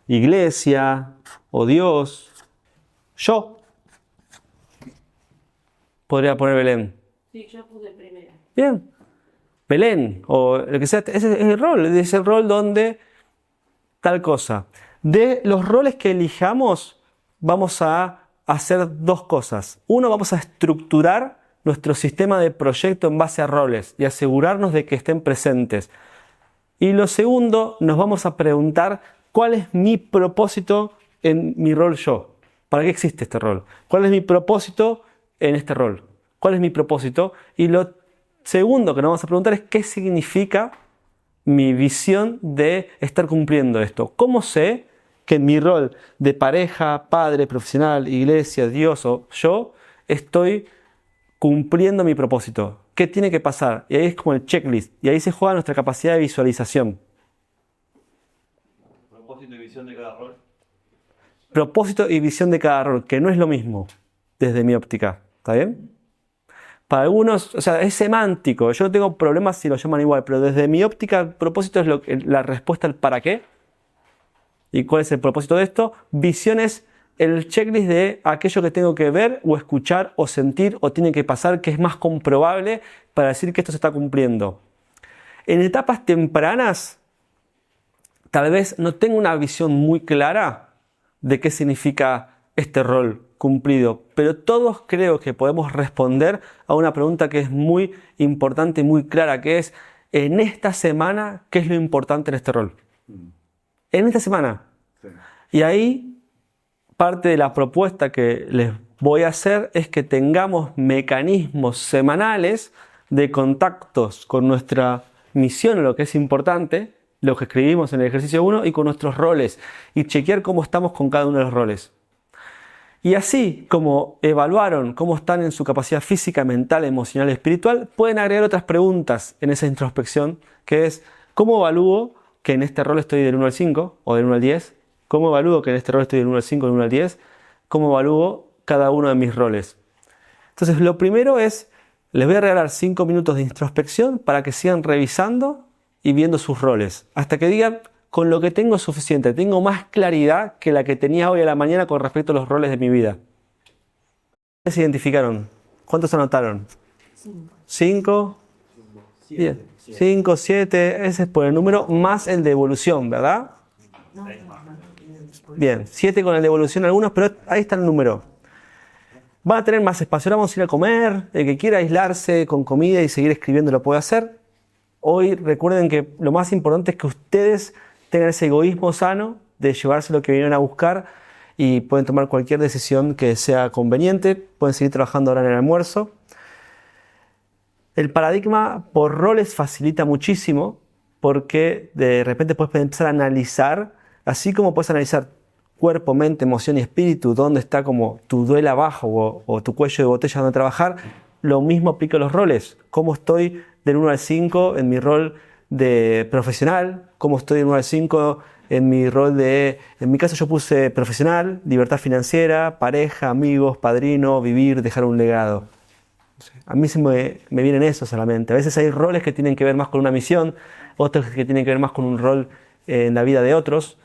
Speaker 1: iglesia o Dios. Yo. Podría poner Belén.
Speaker 2: Sí, yo puse primero.
Speaker 1: Bien. Belén o lo que sea. Ese es el rol. Es el rol donde tal cosa. De los roles que elijamos, vamos a hacer dos cosas. Uno, vamos a estructurar nuestro sistema de proyecto en base a roles y asegurarnos de que estén presentes. Y lo segundo, nos vamos a preguntar cuál es mi propósito en mi rol yo. ¿Para qué existe este rol? ¿Cuál es mi propósito en este rol? ¿Cuál es mi propósito? Y lo segundo que nos vamos a preguntar es qué significa mi visión de estar cumpliendo esto. ¿Cómo sé que en mi rol de pareja, padre, profesional, iglesia, Dios o yo estoy cumpliendo mi propósito? ¿Qué tiene que pasar? Y ahí es como el checklist. Y ahí se juega nuestra capacidad de visualización.
Speaker 3: Propósito y visión de cada rol.
Speaker 1: Propósito y visión de cada rol, que no es lo mismo desde mi óptica. ¿Está bien? Para algunos, o sea, es semántico. Yo no tengo problemas si lo llaman igual, pero desde mi óptica, el propósito es la respuesta al para qué. ¿Y cuál es el propósito de esto? Visión es el checklist de aquello que tengo que ver o escuchar o sentir o tiene que pasar, que es más comprobable para decir que esto se está cumpliendo. En etapas tempranas, tal vez no tengo una visión muy clara de qué significa este rol cumplido, pero todos creo que podemos responder a una pregunta que es muy importante y muy clara, que es, en esta semana, ¿qué es lo importante en este rol? En esta semana.
Speaker 4: Sí.
Speaker 1: Y ahí, parte de la propuesta que les voy a hacer es que tengamos mecanismos semanales de contactos con nuestra misión, lo que es importante, lo que escribimos en el ejercicio 1, y con nuestros roles, y chequear cómo estamos con cada uno de los roles. Y así como evaluaron cómo están en su capacidad física, mental, emocional y espiritual, pueden agregar otras preguntas en esa introspección, que es, ¿cómo evalúo que en este rol estoy del 1 al 5 o del 1 al 10? ¿Cómo evalúo que en este rol estoy del 1 al 5 o del 1 al 10? ¿Cómo evalúo cada uno de mis roles? Entonces, lo primero es, les voy a regalar 5 minutos de introspección para que sigan revisando y viendo sus roles, hasta que digan, con lo que tengo es suficiente, tengo más claridad que la que tenía hoy a la mañana con respecto a los roles de mi vida. ¿Cuántos se identificaron? ¿Cuántos anotaron? 5, 5, 7, ese es por el número, más el de evolución, ¿verdad? Bien, 7 con el de evolución algunos, pero ahí está el número. Van a tener más espacio, ahora vamos a ir a comer, el que quiera aislarse con comida y seguir escribiendo lo puede hacer. Hoy recuerden que lo más importante es que ustedes tengan ese egoísmo sano de llevarse lo que vinieron a buscar y pueden tomar cualquier decisión que sea conveniente, pueden seguir trabajando ahora en el almuerzo. El paradigma por roles facilita muchísimo porque de repente puedes empezar a analizar, así como puedes analizar cuerpo, mente, emoción y espíritu, dónde está como tu duela abajo o tu cuello de botella donde trabajar, lo mismo aplica a los roles. ¿Cómo estoy del 1 al 5 en mi rol de profesional? ¿Cómo estoy del 1 al 5 en mi rol de... En mi caso yo puse profesional, libertad financiera, pareja, amigos, padrino, vivir, dejar un legado. A mí se me vienen esos a la mente. A veces hay roles que tienen que ver más con una misión, otros que tienen que ver más con un rol en la vida de otros.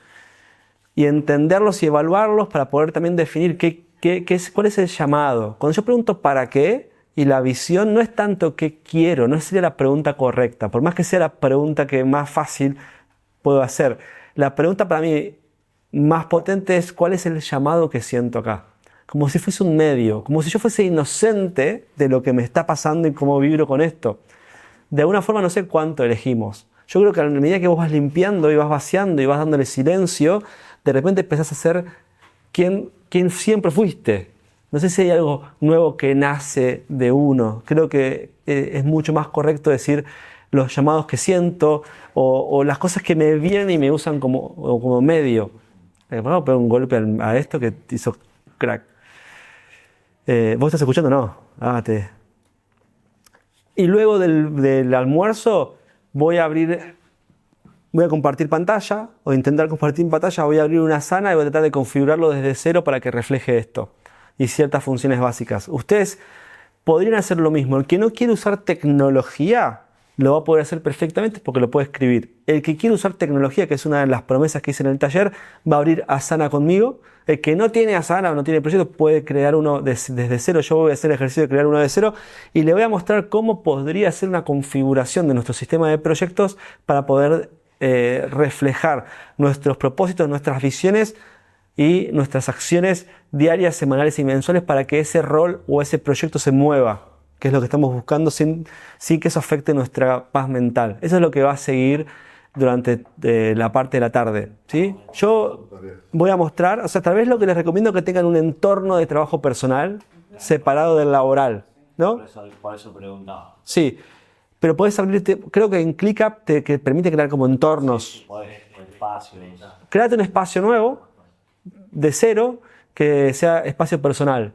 Speaker 1: Y entenderlos y evaluarlos para poder también definir cuál es el llamado. Cuando yo pregunto ¿para qué? Y la visión no es tanto qué quiero, no sería la pregunta correcta, por más que sea la pregunta que más fácil puedo hacer. La pregunta para mí más potente es ¿cuál es el llamado que siento acá? Como si fuese un medio, como si yo fuese inocente de lo que me está pasando y cómo vibro con esto. De alguna forma no sé cuánto elegimos. Yo creo que a la medida que vos vas limpiando y vas vaciando y vas dándole silencio, de repente empezás a ser quien siempre fuiste. No sé si hay algo nuevo que nace de uno. Creo que es mucho más correcto decir los llamados que siento o las cosas que me vienen y me usan como medio. Vamos a pegar un golpe a esto que hizo crack. ¿Vos estás escuchando? No. Y luego del almuerzo voy a compartir pantalla o intentar compartir pantalla, voy a abrir una Asana y voy a tratar de configurarlo desde cero para que refleje esto y ciertas funciones básicas. Ustedes podrían hacer lo mismo. El que no quiere usar tecnología lo va a poder hacer perfectamente porque lo puede escribir. El que quiere usar tecnología, que es una de las promesas que hice en el taller, va a abrir Asana conmigo. El que no tiene Asana o no tiene proyecto puede crear uno desde cero. Yo voy a hacer el ejercicio de crear uno de cero y le voy a mostrar cómo podría ser una configuración de nuestro sistema de proyectos para poder reflejar nuestros propósitos, nuestras visiones y nuestras acciones diarias, semanales y mensuales para que ese rol o ese proyecto se mueva, que es lo que estamos buscando sin que eso afecte nuestra paz mental. Eso es lo que va a seguir durante la parte de la tarde, ¿sí? Yo voy a mostrar, o sea, tal vez lo que les recomiendo es que tengan un entorno de trabajo personal separado del laboral, ¿no?
Speaker 3: Por eso preguntaba.
Speaker 1: Sí, pero puedes abrirte, creo que en ClickUp que permite crear como entornos. Créate un espacio nuevo, de cero, que sea espacio personal,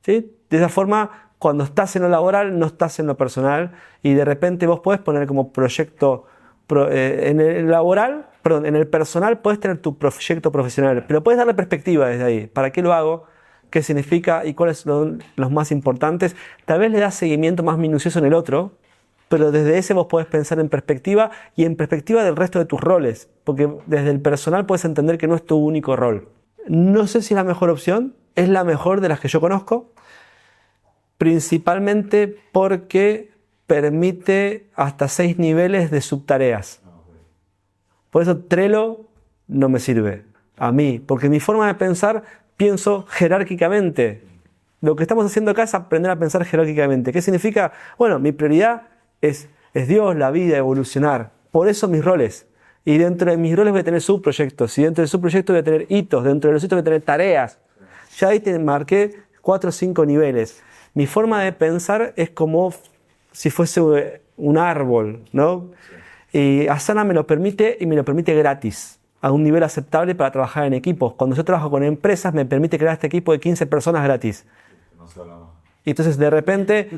Speaker 1: ¿sí? De esa forma, cuando estás en lo laboral, no estás en lo personal y de repente vos podés poner como proyecto, en el laboral, perdón, en el personal puedes tener tu proyecto profesional, pero puedes darle perspectiva desde ahí. ¿Para qué lo hago? ¿Qué significa? ¿Y cuáles son los más importantes? Tal vez le das seguimiento más minucioso en el otro, pero desde ese vos podés pensar en perspectiva y en perspectiva del resto de tus roles, porque desde el personal puedes entender que no es tu único rol. No sé si es la mejor opción, es la mejor de las que yo conozco, principalmente porque permite hasta 6 niveles de subtareas. Por eso Trello no me sirve a mí, porque mi forma de pensar pienso jerárquicamente. Lo que estamos haciendo acá es aprender a pensar jerárquicamente. ¿Qué significa? Bueno, mi prioridad es Dios, la vida, evolucionar. Por eso mis roles. Y dentro de mis roles voy a tener subproyectos. Y dentro de subproyectos voy a tener hitos. Dentro de los hitos voy a tener tareas. Ya ahí te marqué 4 o 5 niveles. Mi forma de pensar es como si fuese un árbol, ¿no? Y Asana me lo permite y me lo permite gratis, a un nivel aceptable para trabajar en equipos. Cuando yo trabajo con empresas me permite crear este equipo de 15 personas gratis. Y entonces de repente,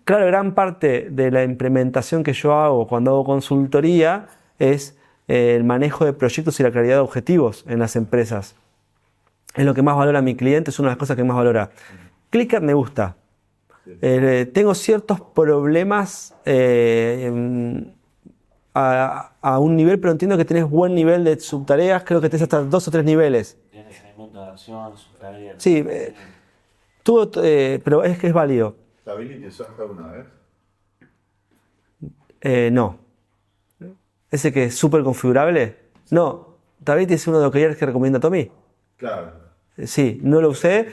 Speaker 1: claro, gran parte de la implementación que yo hago cuando hago consultoría es el manejo de proyectos y la claridad de objetivos en las empresas. Es lo que más valora mi cliente, es una de las cosas que más valora. ClickUp me gusta. Tengo ciertos problemas a un nivel, pero entiendo que tenés buen nivel de subtareas, creo que tenés hasta 2 o 3 niveles.
Speaker 3: Tienes segmento de acción, subtareas.
Speaker 1: Sí, pero es que es válido.
Speaker 4: ¿Stability usaste alguna vez?
Speaker 1: No. ¿Ese que es súper configurable? No. Stability es uno de los que recomienda Tommy.
Speaker 4: Claro.
Speaker 1: Sí, no lo usé.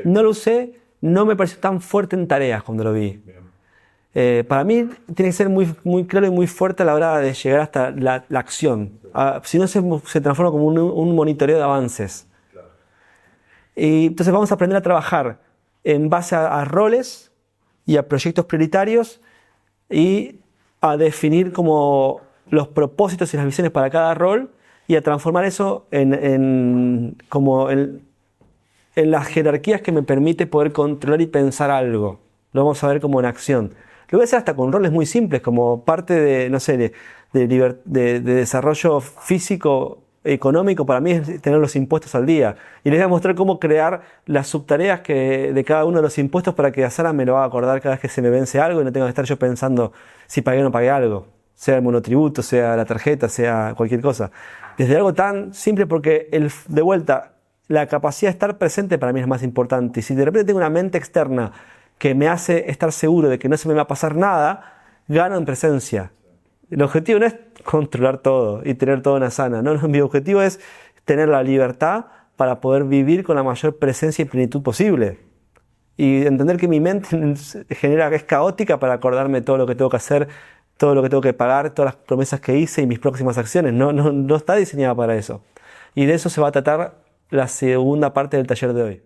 Speaker 1: No lo usé. No me pareció tan fuerte en tareas cuando lo vi. Para mí tiene que ser muy, muy claro y muy fuerte a la hora de llegar hasta la acción. Si no se transforma como un monitoreo de avances.
Speaker 4: Claro.
Speaker 1: Y entonces vamos a aprender a trabajar en base a roles y a proyectos prioritarios y a definir como los propósitos y las visiones para cada rol y a transformar eso en las jerarquías que me permite poder controlar y pensar algo. Lo vamos a ver como en acción. Lo voy a hacer hasta con roles muy simples, como parte de, no sé, de desarrollo físico, económico. Para mí es tener los impuestos al día. Y les voy a mostrar cómo crear las subtareas de cada uno de los impuestos para que Asana me lo haga acordar cada vez que se me vence algo y no tenga que estar yo pensando si pagué o no pagué algo. Sea el monotributo, sea la tarjeta, sea cualquier cosa. Desde algo tan simple, porque de vuelta, la capacidad de estar presente para mí es más importante. Y si de repente tengo una mente externa que me hace estar seguro de que no se me va a pasar nada, gano en presencia. El objetivo no es controlar todo y tener todo en Asana. No, mi objetivo es tener la libertad para poder vivir con la mayor presencia y plenitud posible. Y entender que mi mente es caótica para acordarme todo lo que tengo que hacer, todo lo que tengo que pagar, todas las promesas que hice y mis próximas acciones. No está diseñada para eso. Y de eso se va a tratar la segunda parte del taller de hoy.